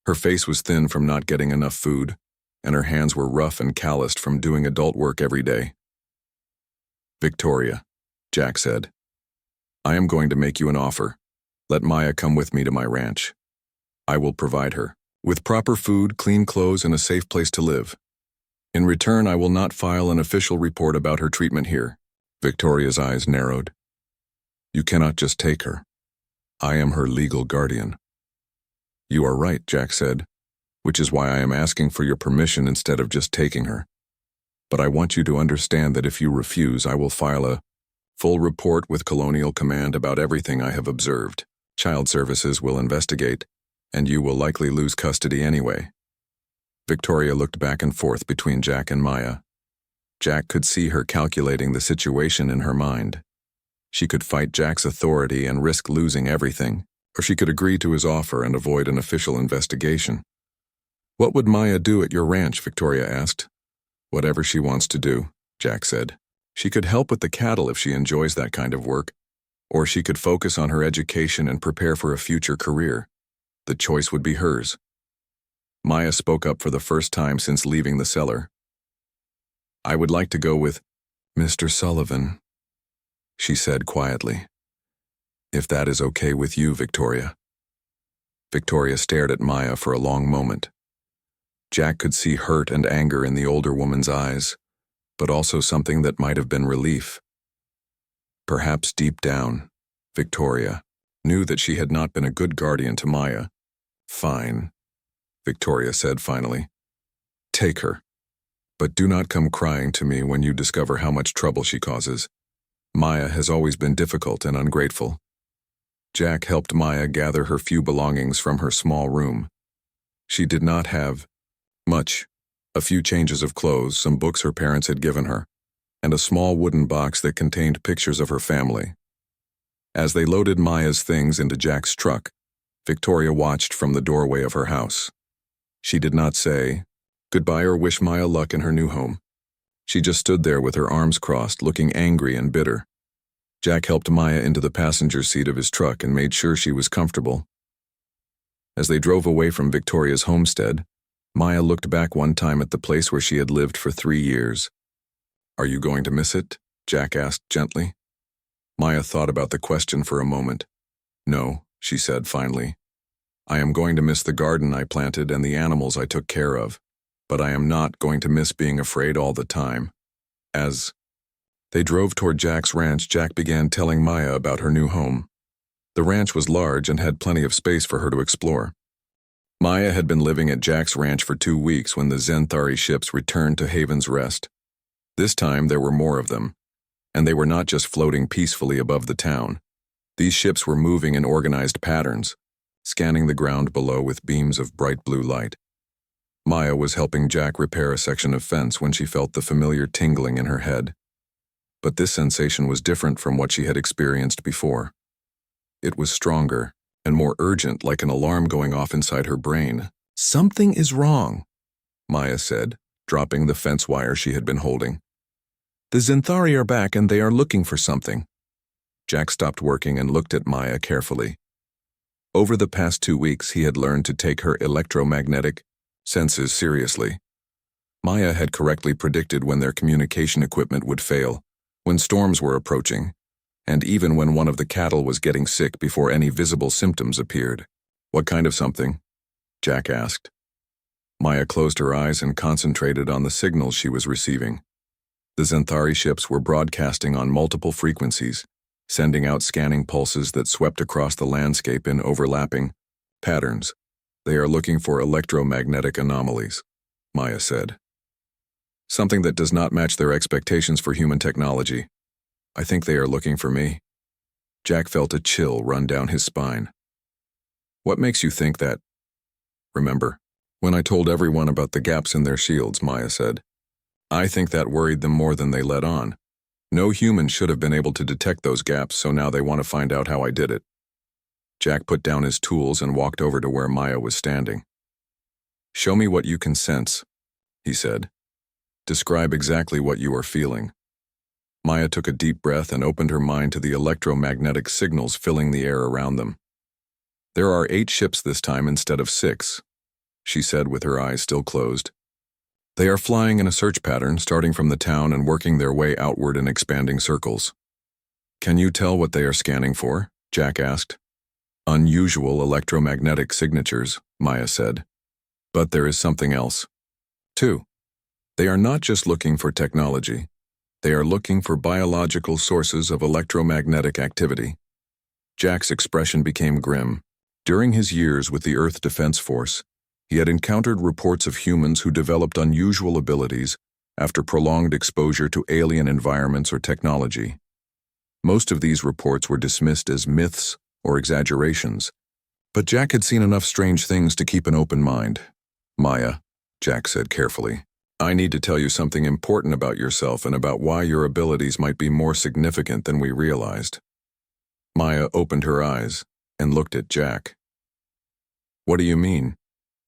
Her face was thin from not getting enough food, and her hands were rough and calloused from doing adult work every day. "Victoria," Jack said, "I am going to make you an offer. Let Maya come with me to my ranch. I will provide her with proper food, clean clothes, and a safe place to live. In return, I will not file an official report about her treatment here." Victoria's eyes narrowed. "You cannot just take her." I am her legal guardian. You are right, Jack said, which is why I am asking for your permission instead of just taking her. But I want you to understand that if you refuse, I will file a full report with Colonial Command about everything I have observed. Child Services will investigate, and you will likely lose custody anyway. Victoria looked back and forth between Jack and Maya. Jack could see her calculating the situation in her mind. She could fight Jack's authority and risk losing everything, or she could agree to his offer and avoid an official investigation. What would Maya do at your ranch? Victoria asked. Whatever she wants to do, Jack said. She could help with the cattle if she enjoys that kind of work, or she could focus on her education and prepare for a future career. The choice would be hers. Maya spoke up for the first time since leaving the cellar. I would like to go with Mr. Sullivan, she said quietly. If that is okay with you, Victoria. Victoria stared at Maya for a long moment. Jack could see hurt and anger in the older woman's eyes, but also something that might have been relief. Perhaps deep down, Victoria knew that she had not been a good guardian to Maya. Fine, Victoria said finally. Take her. But do not come crying to me when you discover how much trouble she causes. Maya has always been difficult and ungrateful. Jack helped Maya gather her few belongings from her small room. She did not have much. A few changes of clothes, some books her parents had given her, and a small wooden box that contained pictures of her family. As they loaded Maya's things into Jack's truck, Victoria watched from the doorway of her house. She did not say goodbye or wish Maya luck in her new home. She just stood there with her arms crossed, looking angry and bitter. Jack helped Maya into the passenger seat of his truck and made sure she was comfortable. As they drove away from Victoria's homestead, Maya looked back one time at the place where she had lived for 3 years. Are you going to miss it? Jack asked gently. Maya thought about the question for a moment. No, she said finally. I am going to miss the garden I planted and the animals I took care of, but I am not going to miss being afraid all the time. As they drove toward Jack's ranch, Jack began telling Maya about her new home. The ranch was large and had plenty of space for her to explore. Maya had been living at Jack's ranch for 2 weeks when the Zenthari ships returned to Haven's Rest. This time there were more of them, and they were not just floating peacefully above the town. These ships were moving in organized patterns, scanning the ground below with beams of bright blue light. Maya was helping Jack repair a section of fence when she felt the familiar tingling in her head. But this sensation was different from what she had experienced before. It was stronger and more urgent, like an alarm going off inside her brain. Something is wrong, Maya said, dropping the fence wire she had been holding. The Zenthari are back and they are looking for something. Jack stopped working and looked at Maya carefully. Over the past 2 weeks, he had learned to take her electromagnetic senses seriously. Maya had correctly predicted when their communication equipment would fail, when storms were approaching, and even when one of the cattle was getting sick before any visible symptoms appeared. What kind of something? Jack asked. Maya closed her eyes and concentrated on the signals she was receiving. The Zenthari ships were broadcasting on multiple frequencies, sending out scanning pulses that swept across the landscape in overlapping patterns. They are looking for electromagnetic anomalies, Maya said. Something that does not match their expectations for human technology. I think they are looking for me. Jack felt a chill run down his spine. What makes you think that? Remember, when I told everyone about the gaps in their shields, Maya said. I think that worried them more than they let on. No human should have been able to detect those gaps, so now they want to find out how I did it. Jack put down his tools and walked over to where Maya was standing. Show me what you can sense, he said. Describe exactly what you are feeling. Maya took a deep breath and opened her mind to the electromagnetic signals filling the air around them. There are 8 ships this time instead of 6, she said with her eyes still closed. They are flying in a search pattern, starting from the town and working their way outward in expanding circles. Can you tell what they are scanning for? Jack asked. Unusual electromagnetic signatures, Maya said. But there is something else. 2. They are not just looking for technology. They are looking for biological sources of electromagnetic activity. Jack's expression became grim. During his years with the Earth Defense Force, he had encountered reports of humans who developed unusual abilities after prolonged exposure to alien environments or technology. Most of these reports were dismissed as myths or exaggerations, but Jack had seen enough strange things to keep an open mind. "Maya," Jack said carefully, "I need to tell you something important about yourself and about why your abilities might be more significant than we realized." Maya opened her eyes and looked at Jack. "What do you mean?"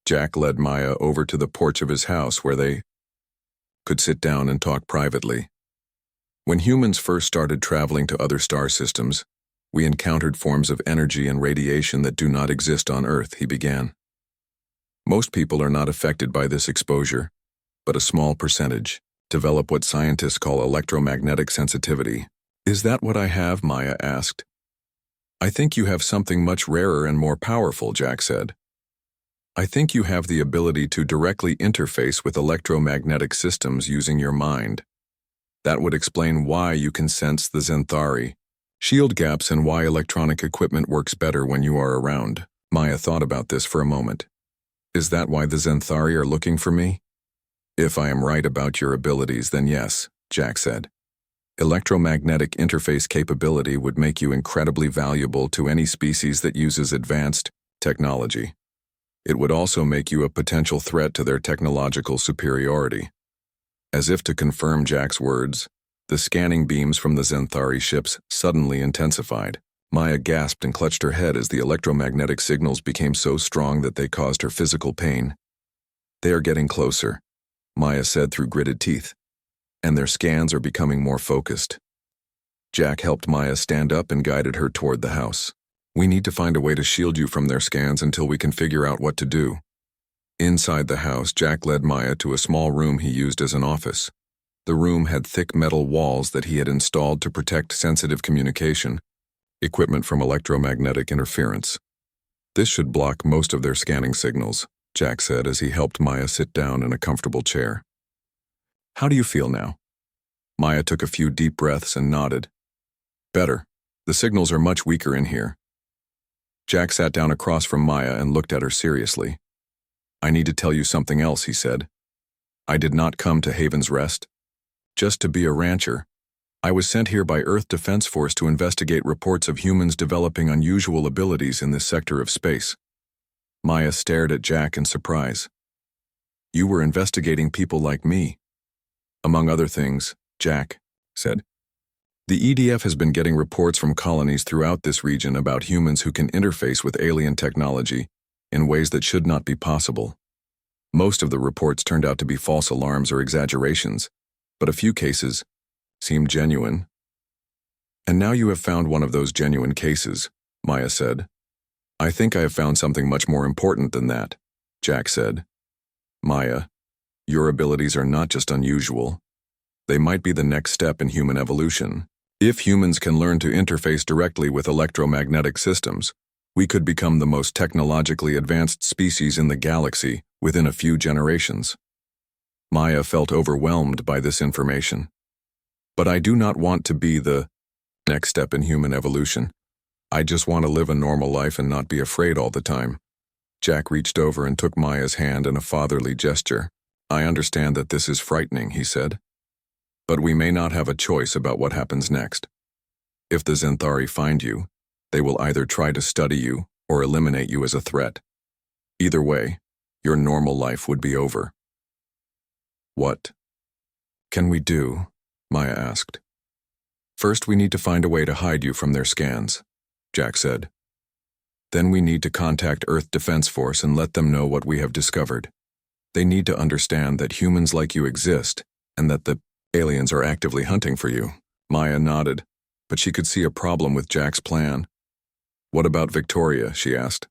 Jack led Maya over to the porch of his house where they could sit down and talk privately. "When humans first started traveling to other star systems, we encountered forms of energy and radiation that do not exist on Earth," he began. "Most people are not affected by this exposure, but a small percentage develop what scientists call electromagnetic sensitivity." "Is that what I have?" Maya asked. "I think you have something much rarer and more powerful," Jack said. "I think you have the ability to directly interface with electromagnetic systems using your mind. That would explain why you can sense the Xanthari, shield gaps, and why electronic equipment works better when you are around." Maya thought about this for a moment. "Is that why the Xanthari are looking for me?" "If I am right about your abilities, then yes," Jack said. "Electromagnetic interface capability would make you incredibly valuable to any species that uses advanced technology. It would also make you a potential threat to their technological superiority." As if to confirm Jack's words, the scanning beams from the Xanthari ships suddenly intensified. Maya gasped and clutched her head as the electromagnetic signals became so strong that they caused her physical pain. "They are getting closer," Maya said through gritted teeth, "and their scans are becoming more focused." Jack helped Maya stand up and guided her toward the house. "We need to find a way to shield you from their scans until we can figure out what to do." Inside the house, Jack led Maya to a small room he used as an office. The room had thick metal walls that he had installed to protect sensitive communication equipment from electromagnetic interference. "This should block most of their scanning signals," Jack said as he helped Maya sit down in a comfortable chair. "How do you feel now?" Maya took a few deep breaths and nodded. "Better. The signals are much weaker in here." Jack sat down across from Maya and looked at her seriously. "I need to tell you something else," he said. "I did not come to Haven's Rest just to be a rancher. I was sent here by Earth Defense Force to investigate reports of humans developing unusual abilities in this sector of space." Maya stared at Jack in surprise. "You were investigating people like me?" "Among other things," Jack said. "The EDF has been getting reports from colonies throughout this region about humans who can interface with alien technology in ways that should not be possible. Most of the reports turned out to be false alarms or exaggerations, but a few cases seemed genuine." "And now you have found one of those genuine cases," Maya said. "I think I have found something much more important than that," Jack said. "Maya, your abilities are not just unusual. They might be the next step in human evolution. If humans can learn to interface directly with electromagnetic systems, we could become the most technologically advanced species in the galaxy within a few generations." Maya felt overwhelmed by this information. "But I do not want to be the next step in human evolution. I just want to live a normal life and not be afraid all the time." Jack reached over and took Maya's hand in a fatherly gesture. "I understand that this is frightening," he said. "But we may not have a choice about what happens next. If the Xanthari find you, they will either try to study you or eliminate you as a threat. Either way, your normal life would be over." "What can we do?" Maya asked. "First, we need to find a way to hide you from their scans," Jack said. "Then we need to contact Earth Defense Force and let them know what we have discovered. They need to understand that humans like you exist and that the aliens are actively hunting for you." Maya nodded, but she could see a problem with Jack's plan. "What about Victoria?" she asked.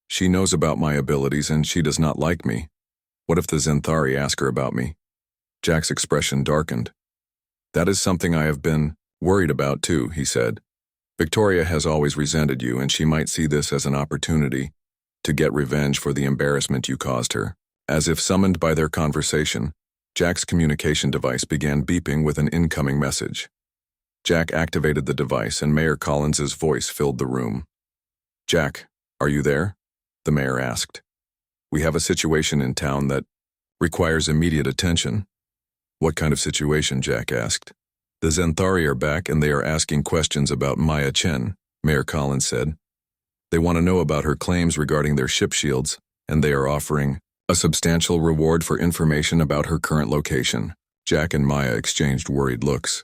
"She knows about my abilities and she does not like me. What if the Xanthari ask her about me?" Jack's expression darkened. "That is something I have been worried about too," he said. "Victoria has always resented you and she might see this as an opportunity to get revenge for the embarrassment you caused her." As if summoned by their conversation, Jack's communication device began beeping with an incoming message. Jack activated the device and Mayor Collins's voice filled the room. "Jack, are you there?" the mayor asked. "We have a situation in town that requires immediate attention." "What kind of situation?" Jack asked. "The Zenthari are back and they are asking questions about Maya Chen," Mayor Collins said. "They want to know about her claims regarding their ship shields, and they are offering a substantial reward for information about her current location." Jack and Maya exchanged worried looks.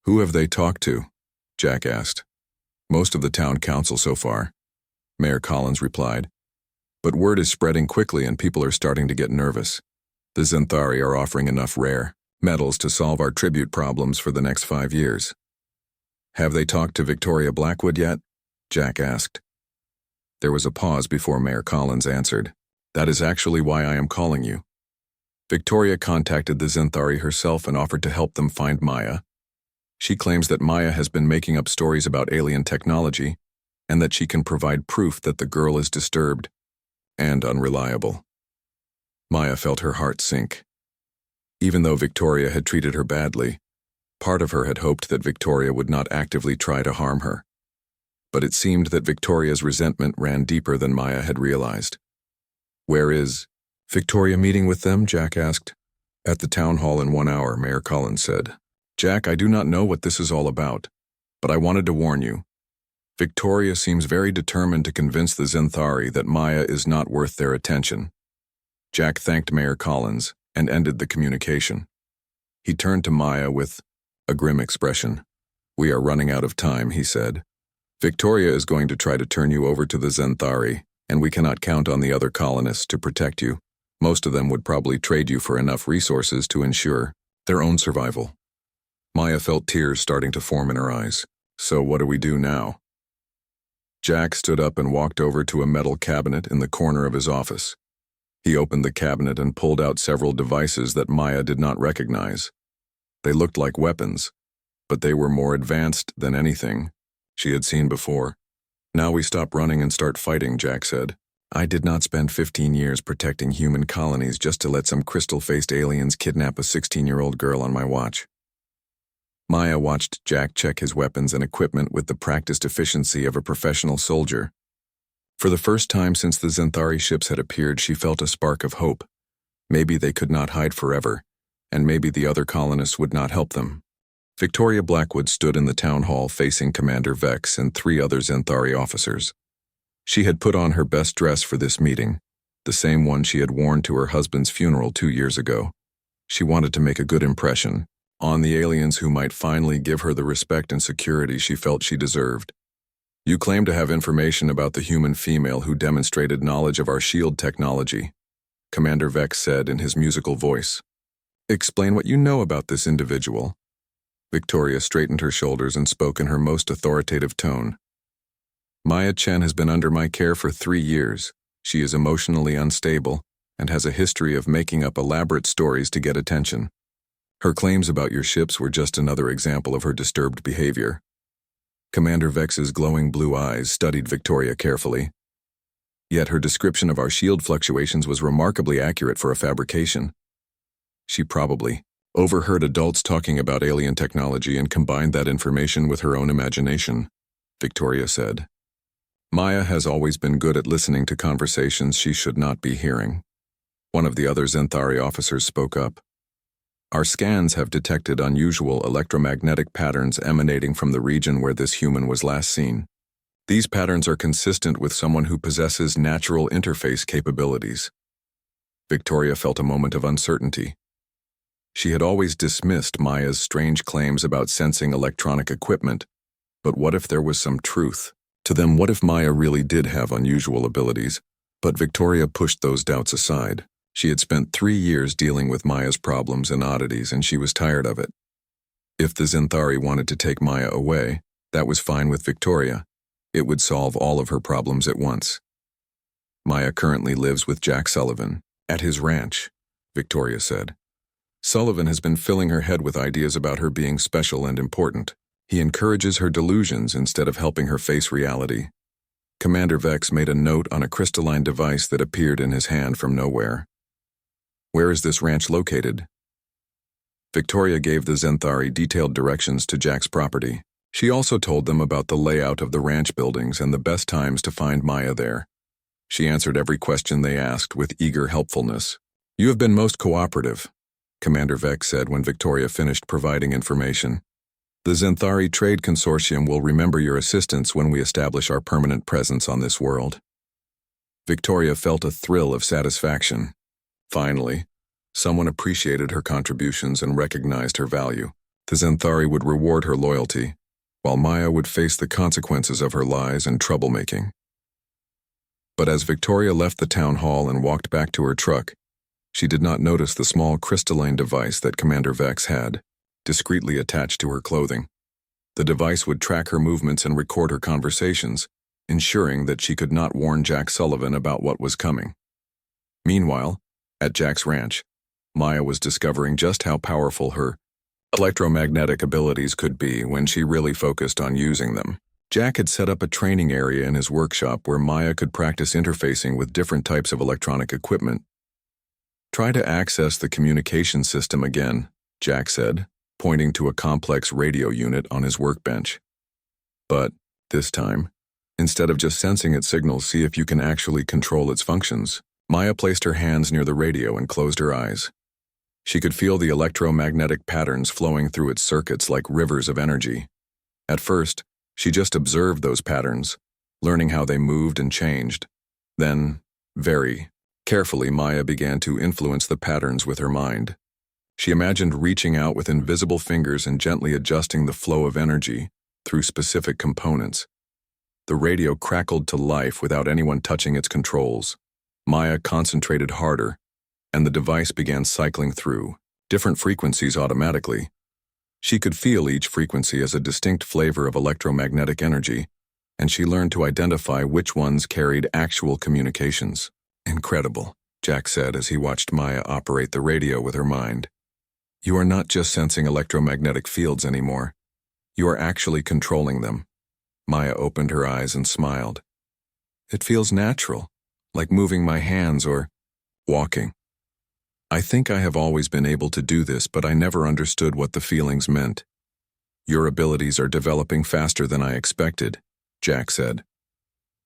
"Who have they talked to?" Jack asked. "Most of the town council so far," Mayor Collins replied. "But word is spreading quickly and people are starting to get nervous. The Zenthari are offering enough rare metals to solve our tribute problems for the next 5 years." "Have they talked to Victoria Blackwood yet?" Jack asked. There was a pause before Mayor Collins answered. "That is actually why I am calling you. Victoria contacted the Zenthari herself and offered to help them find Maya. She claims that Maya has been making up stories about alien technology and that she can provide proof that the girl is disturbed and unreliable." Maya felt her heart sink. Even though Victoria had treated her badly, part of her had hoped that Victoria would not actively try to harm her. But it seemed that Victoria's resentment ran deeper than Maya had realized. "Where is Victoria meeting with them?" Jack asked. "At the town hall in 1 hour," Mayor Collins said. "Jack, I do not know what this is all about, but I wanted to warn you. Victoria seems very determined to convince the Zenthari that Maya is not worth their attention." Jack thanked Mayor Collins and ended the communication. He turned to Maya with a grim expression. "We are running out of time," he said. "Victoria is going to try to turn you over to the Zenthari, and we cannot count on the other colonists to protect you. Most of them would probably trade you for enough resources to ensure their own survival." Maya felt tears starting to form in her eyes. "So what do we do now?" Jack stood up and walked over to a metal cabinet in the corner of his office. He opened the cabinet and pulled out several devices that Maya did not recognize. They looked like weapons, but they were more advanced than anything she had seen before. "Now we stop running and start fighting," Jack said. "I did not spend 15 years protecting human colonies just to let some crystal-faced aliens kidnap a 16-year-old girl on my watch." Maya watched Jack check his weapons and equipment with the practiced efficiency of a professional soldier. For the first time since the Zenthari ships had appeared, she felt a spark of hope. Maybe they could not hide forever, and maybe the other colonists would not help them. Victoria Blackwood stood in the town hall facing Commander Vex and 3 other Zenthari officers. She had put on her best dress for this meeting, the same one she had worn to her husband's funeral 2 years ago. She wanted to make a good impression on the aliens who might finally give her the respect and security she felt she deserved. "You claim to have information about the human female who demonstrated knowledge of our shield technology," Commander Vex said in his musical voice. "Explain what you know about this individual." Victoria straightened her shoulders and spoke in her most authoritative tone. "Maya Chen has been under my care for 3 years. She is emotionally unstable and has a history of making up elaborate stories to get attention. Her claims about your ships were just another example of her disturbed behavior." Commander Vex's glowing blue eyes studied Victoria carefully. Yet her description of our shield fluctuations was remarkably accurate for a fabrication. She probably overheard adults talking about alien technology and combined that information with her own imagination, Victoria said. "Maya has always been good at listening to conversations she should not be hearing." One of the other Zenthari officers spoke up. "Our scans have detected unusual electromagnetic patterns emanating from the region where this human was last seen. These patterns are consistent with someone who possesses natural interface capabilities." Victoria felt a moment of uncertainty. She had always dismissed Maya's strange claims about sensing electronic equipment, but what if there was some truth to them? What if Maya really did have unusual abilities? But Victoria pushed those doubts aside. She had spent 3 years dealing with Maya's problems and oddities, and she was tired of it. If the Zenthari wanted to take Maya away, that was fine with Victoria. It would solve all of her problems at once. "Maya currently lives with Jack Sullivan at his ranch," Victoria said. "Sullivan has been filling her head with ideas about her being special and important. He encourages her delusions instead of helping her face reality." Commander Vex made a note on a crystalline device that appeared in his hand from nowhere. "Where is this ranch located?" Victoria gave the Zenthari detailed directions to Jack's property. She also told them about the layout of the ranch buildings and the best times to find Maya there. She answered every question they asked with eager helpfulness. "You have been most cooperative," Commander Vex said when Victoria finished providing information. "The Zenthari Trade Consortium will remember your assistance when we establish our permanent presence on this world." Victoria felt a thrill of satisfaction. Finally, someone appreciated her contributions and recognized her value. The Zenthari would reward her loyalty, while Maya would face the consequences of her lies and troublemaking. But as Victoria left the town hall and walked back to her truck, she did not notice the small crystalline device that Commander Vex had, discreetly attached to her clothing. The device would track her movements and record her conversations, ensuring that she could not warn Jack Sullivan about what was coming. Meanwhile, at Jack's ranch, Maya was discovering just how powerful her electromagnetic abilities could be when she really focused on using them. Jack had set up a training area in his workshop where Maya could practice interfacing with different types of electronic equipment. "Try to access the communication system again," Jack said, pointing to a complex radio unit on his workbench. "But, this time, instead of just sensing its signals, see if you can actually control its functions." Maya placed her hands near the radio and closed her eyes. She could feel the electromagnetic patterns flowing through its circuits like rivers of energy. At first, she just observed those patterns, learning how they moved and changed. Then, very carefully, Maya began to influence the patterns with her mind. She imagined reaching out with invisible fingers and gently adjusting the flow of energy through specific components. The radio crackled to life without anyone touching its controls. Maya concentrated harder, and the device began cycling through different frequencies automatically. She could feel each frequency as a distinct flavor of electromagnetic energy, and she learned to identify which ones carried actual communications. "Incredible," Jack said as he watched Maya operate the radio with her mind. "You are not just sensing electromagnetic fields anymore. You are actually controlling them." Maya opened her eyes and smiled. "It feels natural, like moving my hands or walking. I think I have always been able to do this, but I never understood what the feelings meant." "Your abilities are developing faster than I expected," Jack said.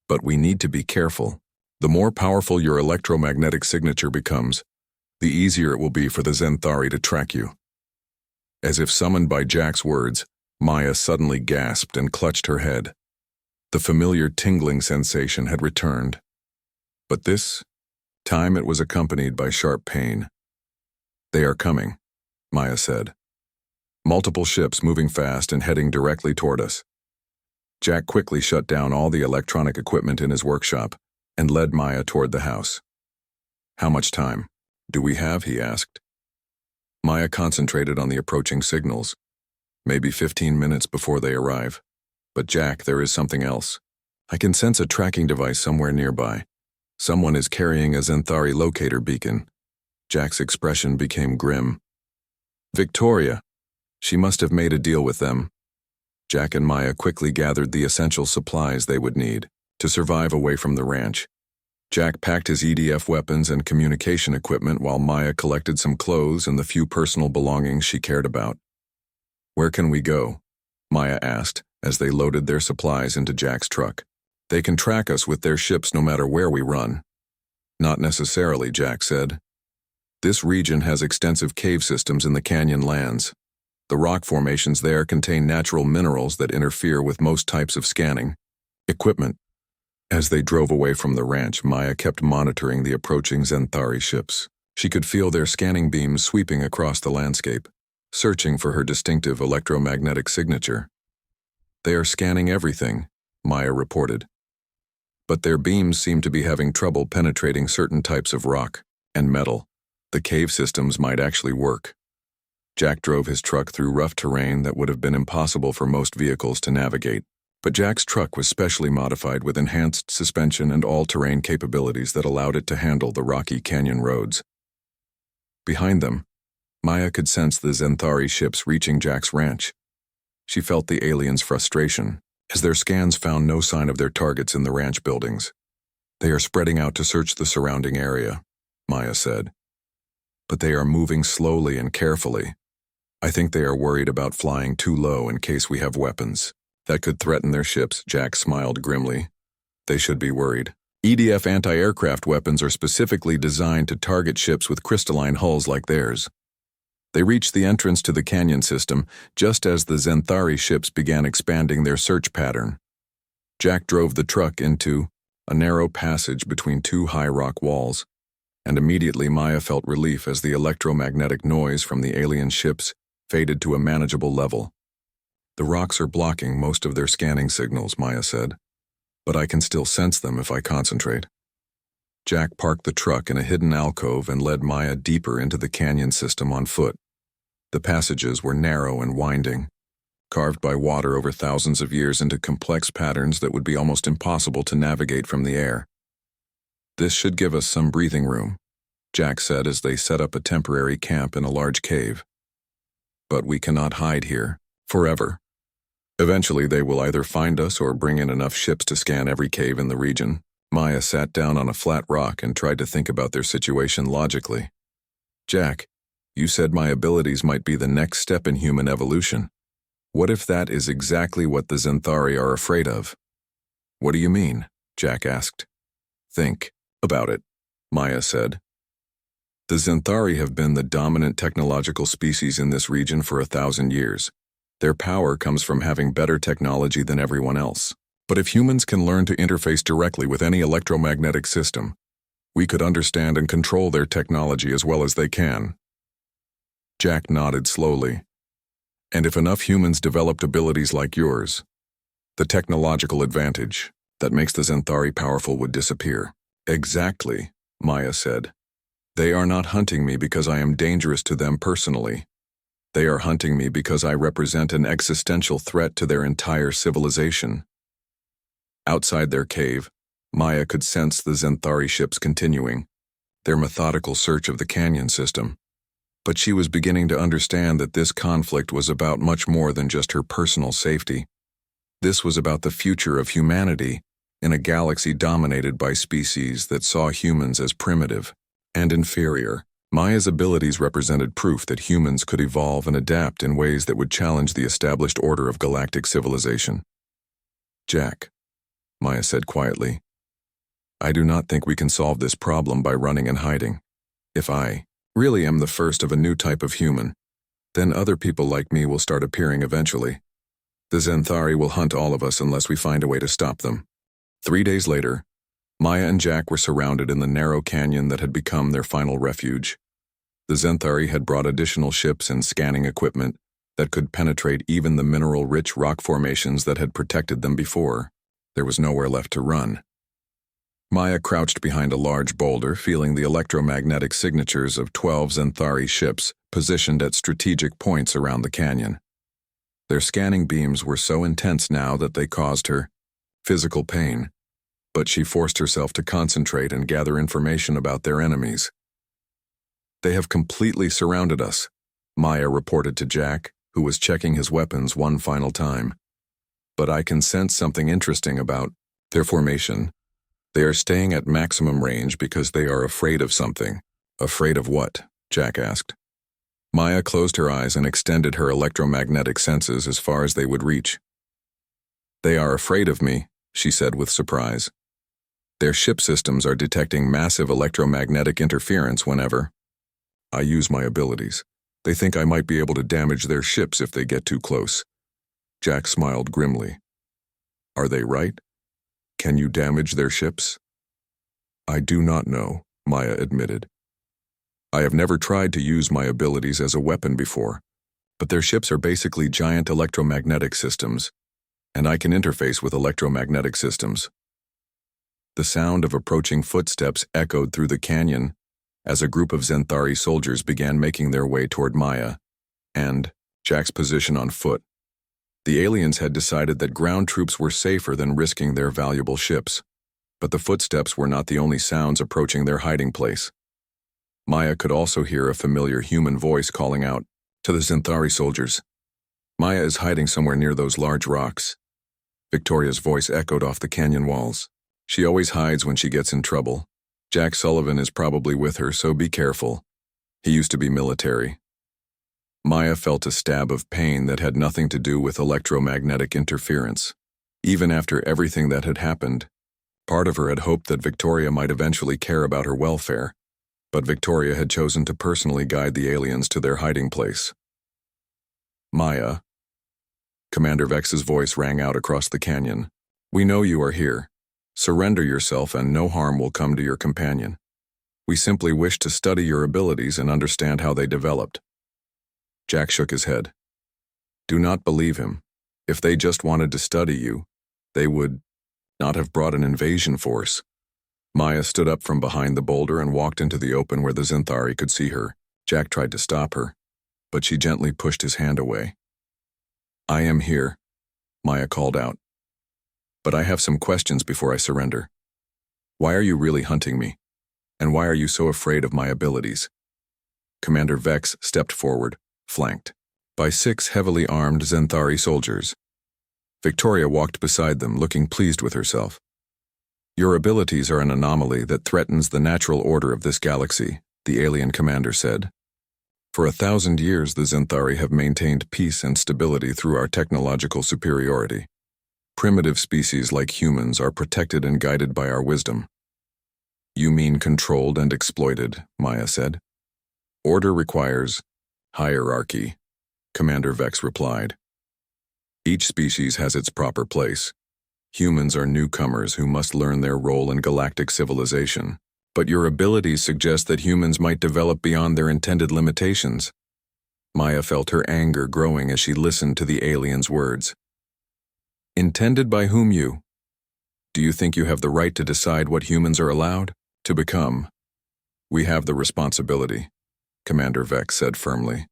"But we need to be careful. The more powerful your electromagnetic signature becomes, the easier it will be for the Zenthari to track you." As if summoned by Jack's words, Maya suddenly gasped and clutched her head. The familiar tingling sensation had returned. But this time it was accompanied by sharp pain. "They are coming," Maya said. "Multiple ships moving fast and heading directly toward us." Jack quickly shut down all the electronic equipment in his workshop and led Maya toward the house. "How much time do we have?" he asked. Maya concentrated on the approaching signals. "Maybe 15 minutes before they arrive. But Jack, there is something else. I can sense a tracking device somewhere nearby. Someone is carrying a Zenthari locator beacon." Jack's expression became grim. "Victoria. She must have made a deal with them." Jack and Maya quickly gathered the essential supplies they would need to survive away from the ranch. Jack packed his EDF weapons and communication equipment while Maya collected some clothes and the few personal belongings she cared about. "Where can we go?" Maya asked as they loaded their supplies into Jack's truck. "They can track us with their ships no matter where we run." "Not necessarily," Jack said. "This region has extensive cave systems in the canyon lands. The rock formations there contain natural minerals that interfere with most types of scanning equipment." As they drove away from the ranch, Maya kept monitoring the approaching Zenthari ships. She could feel their scanning beams sweeping across the landscape, searching for her distinctive electromagnetic signature. "They are scanning everything," Maya reported. "But their beams seem to be having trouble penetrating certain types of rock and metal. The cave systems might actually work." Jack drove his truck through rough terrain that would have been impossible for most vehicles to navigate. But Jack's truck was specially modified with enhanced suspension and all-terrain capabilities that allowed it to handle the rocky canyon roads. Behind them, Maya could sense the Zenthari ships reaching Jack's ranch. She felt the aliens' frustration, as their scans found no sign of their targets in the ranch buildings. "They are spreading out to search the surrounding area," Maya said. "But they are moving slowly and carefully. I think they are worried about flying too low in case we have weapons. That could threaten their ships, Jack smiled grimly. They should be worried. EDF anti-aircraft weapons are specifically designed to target ships with crystalline hulls like theirs. They reached the entrance to the canyon system just as the Zenthari ships began expanding their search pattern. Jack drove the truck into a narrow passage between two high rock walls, and immediately Maya felt relief as the electromagnetic noise from the alien ships faded to a manageable level. The rocks are blocking most of their scanning signals, Maya said, but I can still sense them if I concentrate. Jack parked the truck in a hidden alcove and led Maya deeper into the canyon system on foot. The passages were narrow and winding, carved by water over thousands of years into complex patterns that would be almost impossible to navigate from the air. This should give us some breathing room, Jack said as they set up a temporary camp in a large cave. But we cannot hide here, forever. Eventually they will either find us or bring in enough ships to scan every cave in the region. Maya sat down on a flat rock and tried to think about their situation logically. Jack, you said my abilities might be the next step in human evolution. What if that is exactly what the Zenthari are afraid of? What do you mean? Jack asked. Think about it, Maya said. The Zenthari have been the dominant technological species in this region for 1,000 years. Their power comes from having better technology than everyone else. But if humans can learn to interface directly with any electromagnetic system, we could understand and control their technology as well as they can. Jack nodded slowly. And if enough humans developed abilities like yours, the technological advantage that makes the Zenthari powerful would disappear. Exactly, Maya said. They are not hunting me because I am dangerous to them personally. They are hunting me because I represent an existential threat to their entire civilization. Outside their cave, Maya could sense the Zenthari ships continuing, their methodical search of the canyon system. But she was beginning to understand that this conflict was about much more than just her personal safety. This was about the future of humanity in a galaxy dominated by species that saw humans as primitive and inferior. Maya's abilities represented proof that humans could evolve and adapt in ways that would challenge the established order of galactic civilization. Jack, Maya said quietly, I do not think we can solve this problem by running and hiding. If I really am the first of a new type of human, then other people like me will start appearing eventually. The Zenthari will hunt all of us unless we find a way to stop them. 3 days later, Maya and Jack were surrounded in the narrow canyon that had become their final refuge. The Zenthari had brought additional ships and scanning equipment that could penetrate even the mineral-rich rock formations that had protected them before. There was nowhere left to run. Maya crouched behind a large boulder, feeling the electromagnetic signatures of 12 Zenthari ships positioned at strategic points around the canyon. Their scanning beams were so intense now that they caused her physical pain, but she forced herself to concentrate and gather information about their enemies. They have completely surrounded us, Maya reported to Jack, who was checking his weapons one final time. But I can sense something interesting about their formation. They are staying at maximum range because they are afraid of something. Afraid of what? Jack asked. Maya closed her eyes and extended her electromagnetic senses as far as they would reach. They are afraid of me, she said with surprise. Their ship systems are detecting massive electromagnetic interference whenever I use my abilities. They think I might be able to damage their ships if they get too close. Jack smiled grimly. Are they right? Can you damage their ships? I do not know, Maya admitted. I have never tried to use my abilities as a weapon before, but their ships are basically giant electromagnetic systems, and I can interface with electromagnetic systems. The sound of approaching footsteps echoed through the canyon as a group of Zenthari soldiers began making their way toward Maya and Jack's position on foot. The aliens had decided that ground troops were safer than risking their valuable ships, but the footsteps were not the only sounds approaching their hiding place. Maya could also hear a familiar human voice calling out to the Zenthari soldiers. Maya is hiding somewhere near those large rocks. Victoria's voice echoed off the canyon walls. She always hides when she gets in trouble. Jack Sullivan is probably with her, so be careful. He used to be military. Maya felt a stab of pain that had nothing to do with electromagnetic interference. Even after everything that had happened, part of her had hoped that Victoria might eventually care about her welfare, but Victoria had chosen to personally guide the aliens to their hiding place. Maya. Commander Vex's voice rang out across the canyon. We know you are here. Surrender yourself and no harm will come to your companion. We simply wish to study your abilities and understand how they developed. Jack shook his head. Do not believe him. If they just wanted to study you, they would not have brought an invasion force. Maya stood up from behind the boulder and walked into the open where the Zinthari could see her. Jack tried to stop her, but she gently pushed his hand away. I am here, Maya called out. But I have some questions before I surrender. Why are you really hunting me? And why are you so afraid of my abilities? Commander Vex stepped forward, flanked by 6 heavily armed Zinthari soldiers. Victoria walked beside them, looking pleased with herself. Your abilities are an anomaly that threatens the natural order of this galaxy, the alien commander said. For 1,000 years, the Zinthari have maintained peace and stability through our technological superiority. Primitive species like humans are protected and guided by our wisdom. You mean controlled and exploited, Maya said. Order requires hierarchy, Commander Vex replied. Each species has its proper place. Humans are newcomers who must learn their role in galactic civilization. But your abilities suggest that humans might develop beyond their intended limitations. Maya felt her anger growing as she listened to the alien's words. Intended by whom you? Do you think you have the right to decide what humans are allowed to become? We have the responsibility, Commander Vex said firmly.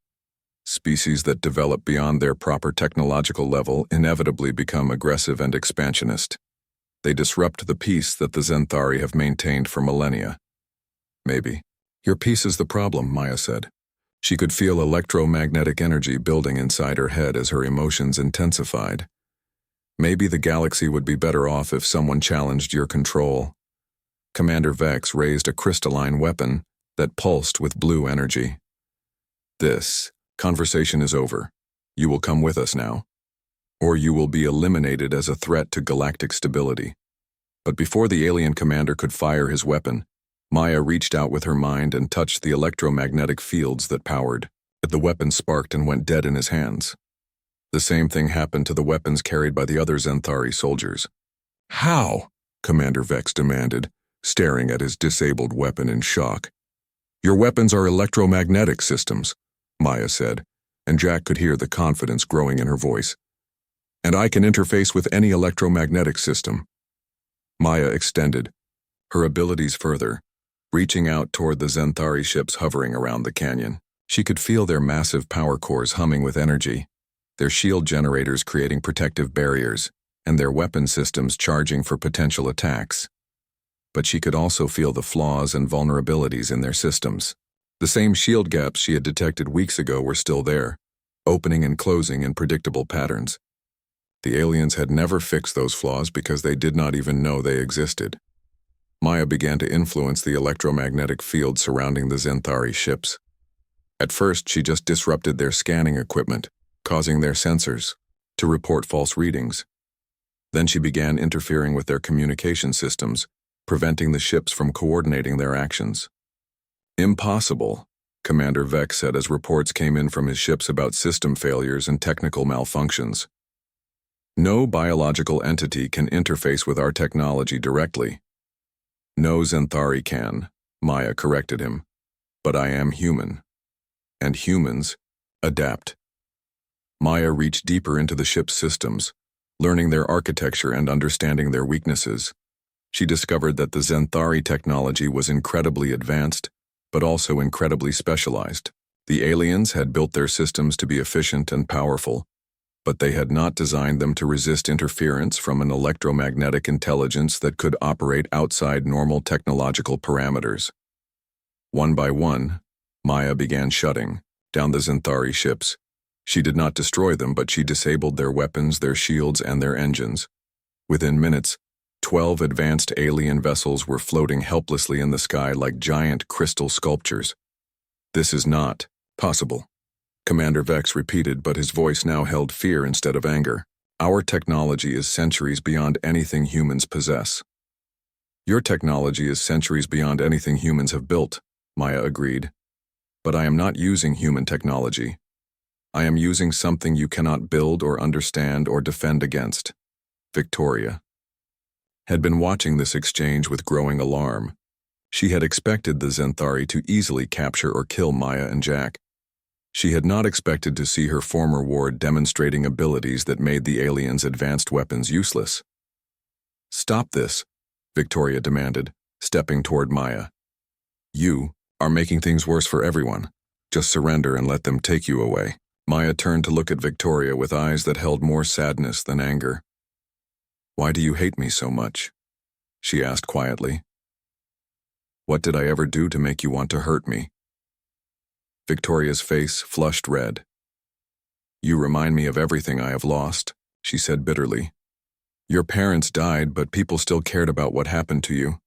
Species that develop beyond their proper technological level inevitably become aggressive and expansionist. They disrupt the peace that the Zinthari have maintained for millennia. Maybe. Your peace is the problem, Maya said. She could feel electromagnetic energy building inside her head as her emotions intensified. Maybe the galaxy would be better off if someone challenged your control. Commander Vex raised a crystalline weapon that pulsed with blue energy. This conversation is over. You will come with us now. Or you will be eliminated as a threat to galactic stability. But before the alien commander could fire his weapon, Maya reached out with her mind and touched the electromagnetic fields that powered. The weapon sparked and went dead in his hands. The same thing happened to the weapons carried by the other Zinthari soldiers. How? Commander Vex demanded, staring at his disabled weapon in shock. Your weapons are electromagnetic systems, Maya said, and Jack could hear the confidence growing in her voice. And I can interface with any electromagnetic system. Maya extended her abilities further, reaching out toward the Zinthari ships hovering around the canyon. She could feel their massive power cores humming with energy, their shield generators creating protective barriers, and their weapon systems charging for potential attacks. But she could also feel the flaws and vulnerabilities in their systems. The same shield gaps she had detected weeks ago were still there, opening and closing in predictable patterns. The aliens had never fixed those flaws because they did not even know they existed. Maya began to influence the electromagnetic field surrounding the Zinthari ships. At first, she just disrupted their scanning equipment, causing their sensors to report false readings. Then she began interfering with their communication systems, preventing the ships from coordinating their actions. Impossible, Commander Vex said as reports came in from his ships about system failures and technical malfunctions. No biological entity can interface with our technology directly. No Zinthari can, Maya corrected him. But I am human. And humans adapt. Maya reached deeper into the ship's systems, learning their architecture and understanding their weaknesses. She discovered that the Zinthari technology was incredibly advanced, but also incredibly specialized. The aliens had built their systems to be efficient and powerful, but they had not designed them to resist interference from an electromagnetic intelligence that could operate outside normal technological parameters. One by one, Maya began shutting down the Zinthari ships. She did not destroy them, but she disabled their weapons, their shields, and their engines. Within minutes, 12 advanced alien vessels were floating helplessly in the sky like giant crystal sculptures. This is not possible, Commander Vex repeated, but his voice now held fear instead of anger. Our technology is centuries beyond anything humans possess. Your technology is centuries beyond anything humans have built, Maya agreed. But I am not using human technology. I am using something you cannot build or understand or defend against. Victoria had been watching this exchange with growing alarm. She had expected the Zenthari to easily capture or kill Maya and Jack. She had not expected to see her former ward demonstrating abilities that made the aliens' advanced weapons useless. "Stop this," Victoria demanded, stepping toward Maya. "You are making things worse for everyone. Just surrender and let them take you away." Maya turned to look at Victoria with eyes that held more sadness than anger. "Why do you hate me so much?" she asked quietly. "What did I ever do to make you want to hurt me?" Victoria's face flushed red. "You remind me of everything I have lost," she said bitterly. "Your parents died, but people still cared about what happened to you.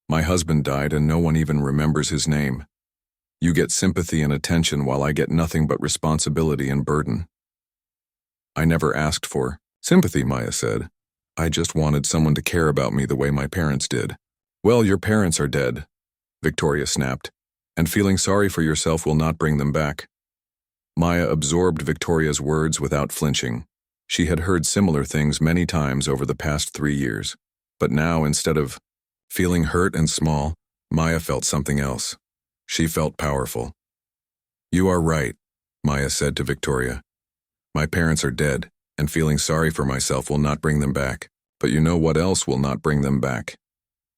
My husband died and no one even remembers his name. You get sympathy and attention while I get nothing but responsibility and burden." "I never asked for sympathy," Maya said. "I just wanted someone to care about me the way my parents did." "Well, your parents are dead," Victoria snapped, "and feeling sorry for yourself will not bring them back." Maya absorbed Victoria's words without flinching. She had heard similar things many times over the past 3 years, but now, instead of feeling hurt and small, Maya felt something else. She felt powerful. "You are right," Maya said to Victoria. "My parents are dead, and feeling sorry for myself will not bring them back. But you know what else will not bring them back?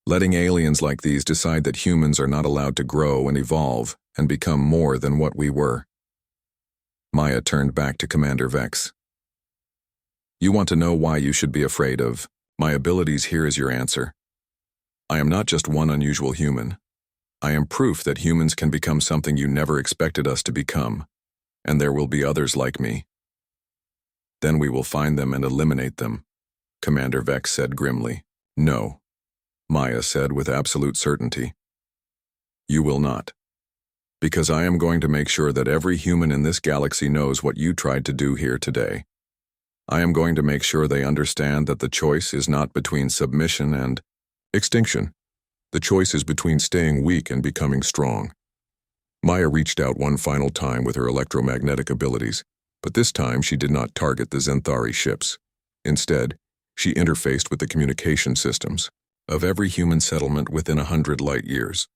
Letting aliens like these decide that humans are not allowed to grow and evolve and become more than what we were." Maya turned back to Commander Vex. "You want to know why you should be afraid of my abilities? Here is your answer. I am not just one unusual human. I am proof that humans can become something you never expected us to become, and there will be others like me. Then we will find them and eliminate them," Commander Vex said grimly. "No," Maya said with absolute certainty. "You will not. Because I am going to make sure that every human in this galaxy knows what you tried to do here today. I am going to make sure they understand that the choice is not between submission and extinction. The choice is between staying weak and becoming strong." Maya reached out one final time with her electromagnetic abilities, but this time she did not target the Zenthari ships. Instead, she interfaced with the communication systems of every human settlement within 100 light years.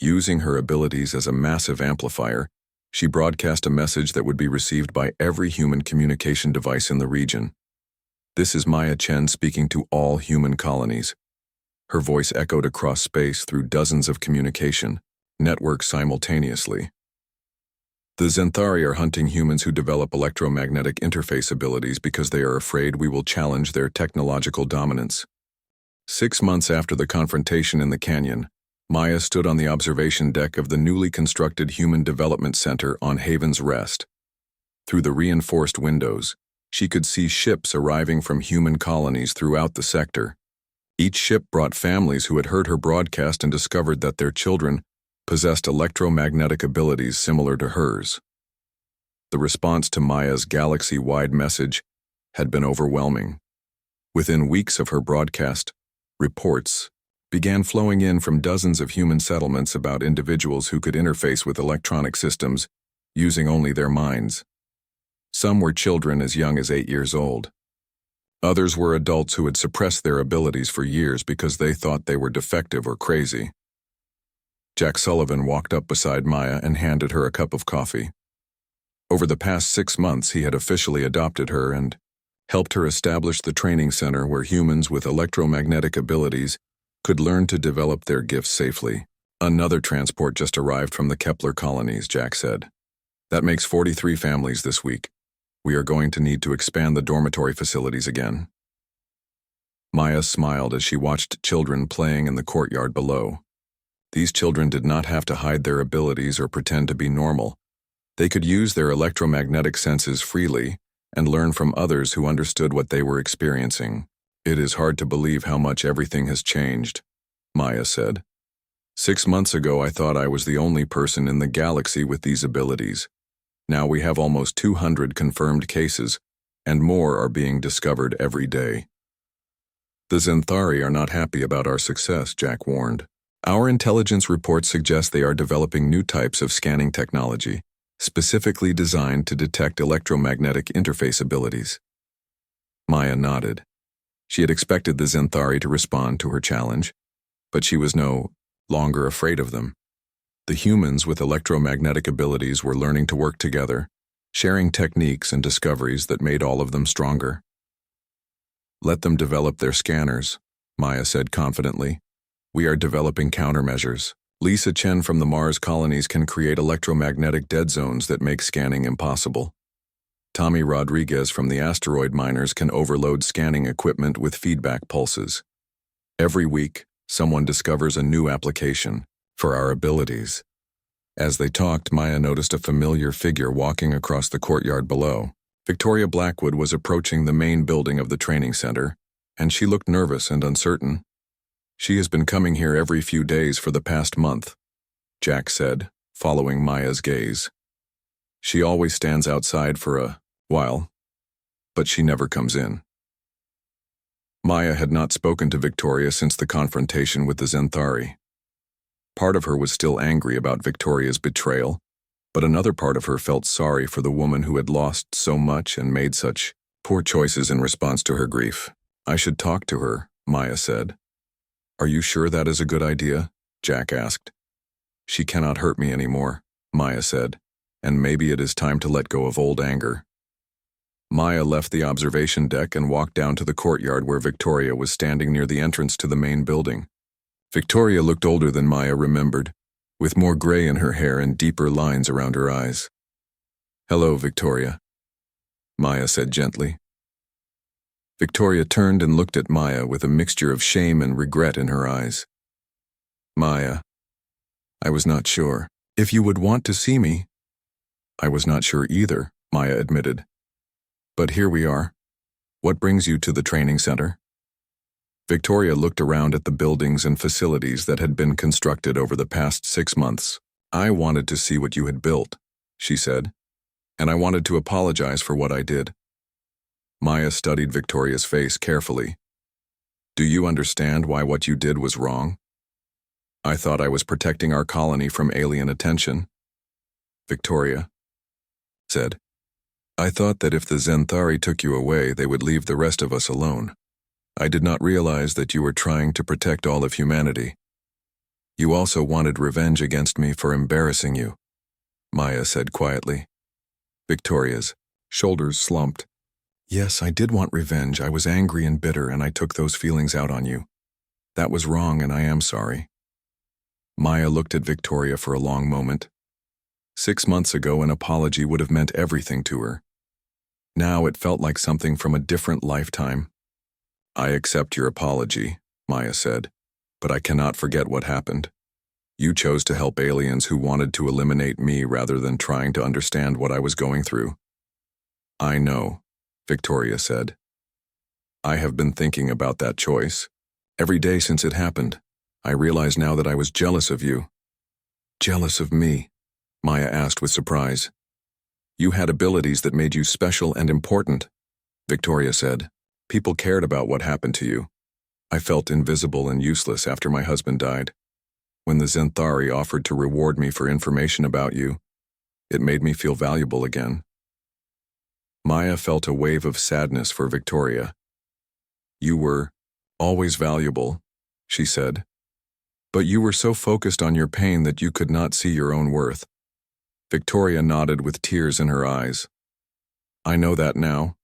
Using her abilities as a massive amplifier, she broadcast a message that would be received by every human communication device in the region. "This is Maya Chen speaking to all human colonies." Her voice echoed across space through dozens of communication networks simultaneously. "The Zenthari are hunting humans who develop electromagnetic interface abilities because they are afraid we will challenge their technological dominance." 6 months after the confrontation in the canyon, Maya stood on the observation deck of the newly constructed Human Development Center on Haven's Rest. Through the reinforced windows, she could see ships arriving from human colonies throughout the sector. Each ship brought families who had heard her broadcast and discovered that their children possessed electromagnetic abilities similar to hers. The response to Maya's galaxy-wide message had been overwhelming. Within weeks of her broadcast, reports began flowing in from dozens of human settlements about individuals who could interface with electronic systems using only their minds. Some were children as young as 8 years old. Others were adults who had suppressed their abilities for years because they thought they were defective or crazy. Jack Sullivan walked up beside Maya and handed her a cup of coffee. Over the past 6 months, he had officially adopted her and helped her establish the training center where humans with electromagnetic abilities could learn to develop their gifts safely. "Another transport just arrived from the Kepler colonies," Jack said. "That makes 43 families this week. We are going to need to expand the dormitory facilities again." Maya smiled as she watched children playing in the courtyard below. These children did not have to hide their abilities or pretend to be normal. They could use their electromagnetic senses freely and learn from others who understood what they were experiencing. "It is hard to believe how much everything has changed," Maya said. 6 months ago, I thought I was the only person in the galaxy with these abilities. Now we have almost 200 confirmed cases, and more are being discovered every day. The Zenthari are not happy about our success, Jack warned. Our intelligence reports suggest they are developing new types of scanning technology, specifically designed to detect electromagnetic interface abilities. Maya nodded. She had expected the Zenthari to respond to her challenge, but she was no longer afraid of them. The humans with electromagnetic abilities were learning to work together, sharing techniques and discoveries that made all of them stronger. Let them develop their scanners, Maya said confidently. We are developing countermeasures. Lisa Chen from the Mars colonies can create electromagnetic dead zones that make scanning impossible. Tommy Rodriguez from the asteroid miners can overload scanning equipment with feedback pulses. Every week, someone discovers a new application for our abilities. As they talked, Maya noticed a familiar figure walking across the courtyard below. Victoria Blackwood was approaching the main building of the training center, and she looked nervous and uncertain. She has been coming here every few days for the past month, Jack said, following Maya's gaze. She always stands outside for a while, but she never comes in. Maya had not spoken to Victoria since the confrontation with the Zenthari. Part of her was still angry about Victoria's betrayal, but another part of her felt sorry for the woman who had lost so much and made such poor choices in response to her grief. I should talk to her, Maya said. Are you sure that is a good idea? Jack asked. She cannot hurt me anymore, Maya said, and maybe it is time to let go of old anger. Maya left the observation deck and walked down to the courtyard where Victoria was standing near the entrance to the main building. Victoria looked older than Maya remembered, with more gray in her hair and deeper lines around her eyes. Hello, Victoria, Maya said gently. Victoria turned and looked at Maya with a mixture of shame and regret in her eyes. Maya, I was not sure if you would want to see me. I was not sure either, Maya admitted. But here we are. What brings you to the training center? Victoria looked around at the buildings and facilities that had been constructed over the past 6 months. I wanted to see what you had built, she said, and I wanted to apologize for what I did. Maya studied Victoria's face carefully. Do you understand why what you did was wrong? I thought I was protecting our colony from alien attention, Victoria said. I thought that if the Zenthari took you away, they would leave the rest of us alone. I did not realize that you were trying to protect all of humanity. You also wanted revenge against me for embarrassing you, Maya said quietly. Victoria's shoulders slumped. Yes, I did want revenge. I was angry and bitter, and I took those feelings out on you. That was wrong, and I am sorry. Maya looked at Victoria for a long moment. 6 months ago, an apology would have meant everything to her. Now it felt like something from a different lifetime. I accept your apology, Maya said, but I cannot forget what happened. You chose to help aliens who wanted to eliminate me rather than trying to understand what I was going through. I know, Victoria said. I have been thinking about that choice. Every day since it happened, I realize now that I was jealous of you. Jealous of me? Maya asked with surprise. You had abilities that made you special and important, Victoria said. People cared about what happened to you. I felt invisible and useless after my husband died. When the Zenthari offered to reward me for information about you, it made me feel valuable again. Maya felt a wave of sadness for Victoria. You were always valuable, she said. But you were so focused on your pain that you could not see your own worth. Victoria nodded with tears in her eyes. I know that now,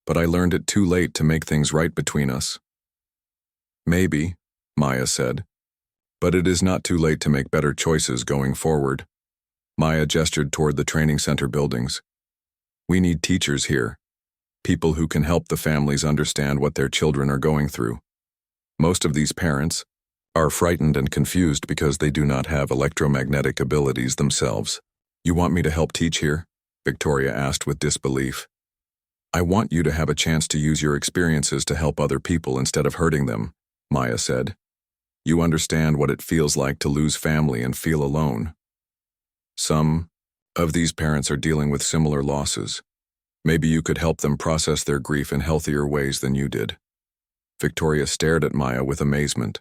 but I learned it too late to make things right between us. Maybe, Maya said, but it is not too late to make better choices going forward. Maya gestured toward the training center buildings. We need teachers here, people who can help the families understand what their children are going through. Most of these parents are frightened and confused because they do not have electromagnetic abilities themselves. You want me to help teach here? Victoria asked with disbelief. I want you to have a chance to use your experiences to help other people instead of hurting them, Maya said. You understand what it feels like to lose family and feel alone. Some of these parents are dealing with similar losses. Maybe you could help them process their grief in healthier ways than you did. Victoria stared at Maya with amazement.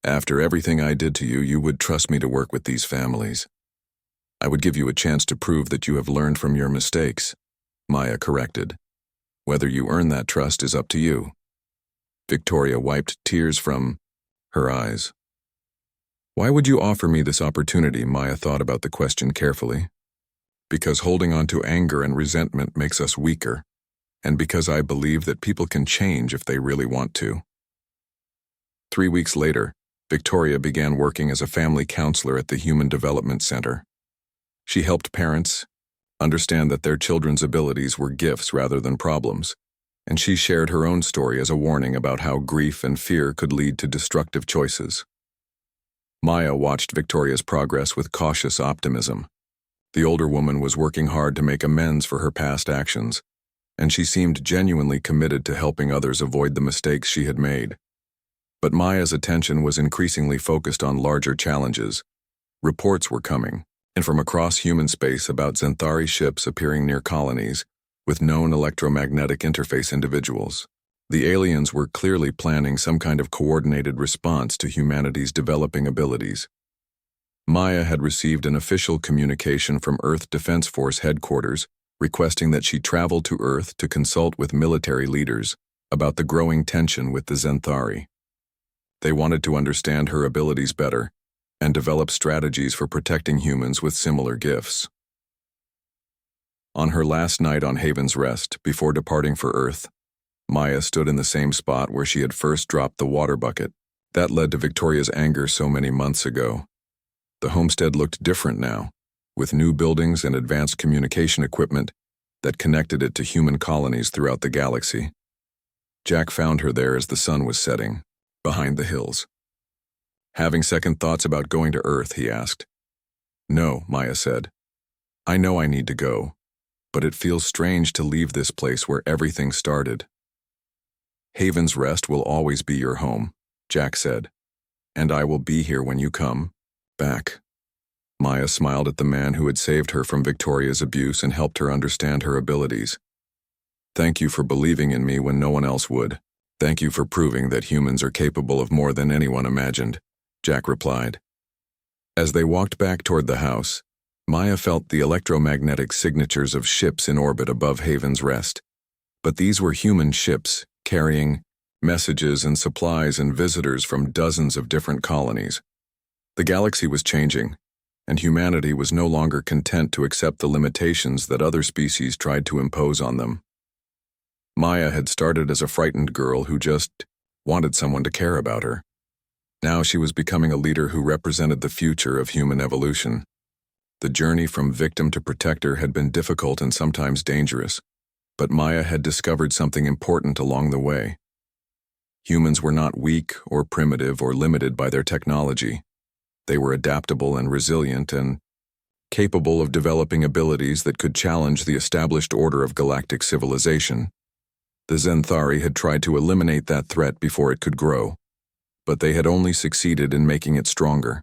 After everything I did to you, you would trust me to work with these families. I would give you a chance to prove that you have learned from your mistakes, Maya corrected. Whether you earn that trust is up to you. Victoria wiped tears from her eyes. Why would you offer me this opportunity? Maya thought about the question carefully. Because holding on to anger and resentment makes us weaker, and because I believe that people can change if they really want to. 3 weeks later, Victoria began working as a family counselor at the Human Development Center. She helped parents understand that their children's abilities were gifts rather than problems, and she shared her own story as a warning about how grief and fear could lead to destructive choices. Maya watched Victoria's progress with cautious optimism. The older woman was working hard to make amends for her past actions, and she seemed genuinely committed to helping others avoid the mistakes she had made. But Maya's attention was increasingly focused on larger challenges. Reports were coming, and from across human space about Xanthari ships appearing near colonies, with known electromagnetic interface individuals. The aliens were clearly planning some kind of coordinated response to humanity's developing abilities. Maya had received an official communication from Earth Defense Force headquarters requesting that she travel to Earth to consult with military leaders about the growing tension with the Xanthari. They wanted to understand her abilities better and develop strategies for protecting humans with similar gifts. On her last night on Haven's Rest, before departing for Earth, Maya stood in the same spot where she had first dropped the water bucket. That led to Victoria's anger so many months ago. The homestead looked different now, with new buildings and advanced communication equipment that connected it to human colonies throughout the galaxy. Jack found her there as the sun was setting, behind the hills. Having second thoughts about going to Earth, he asked. No, Maya said. I know I need to go, but it feels strange to leave this place where everything started. Haven's Rest will always be your home, Jack said, and I will be here when you come back. Maya smiled at the man who had saved her from Victoria's abuse and helped her understand her abilities. Thank you for believing in me when no one else would. Thank you for proving that humans are capable of more than anyone imagined, Jack replied. As they walked back toward the house, Maya felt the electromagnetic signatures of ships in orbit above Haven's Rest. But these were human ships, carrying messages and supplies and visitors from dozens of different colonies. The galaxy was changing, and humanity was no longer content to accept the limitations that other species tried to impose on them. Maya had started as a frightened girl who just wanted someone to care about her. Now she was becoming a leader who represented the future of human evolution. The journey from victim to protector had been difficult and sometimes dangerous, but Maya had discovered something important along the way. Humans were not weak or primitive or limited by their technology. They were adaptable and resilient and capable of developing abilities that could challenge the established order of galactic civilization. The Xanthari had tried to eliminate that threat before it could grow, but they had only succeeded in making it stronger.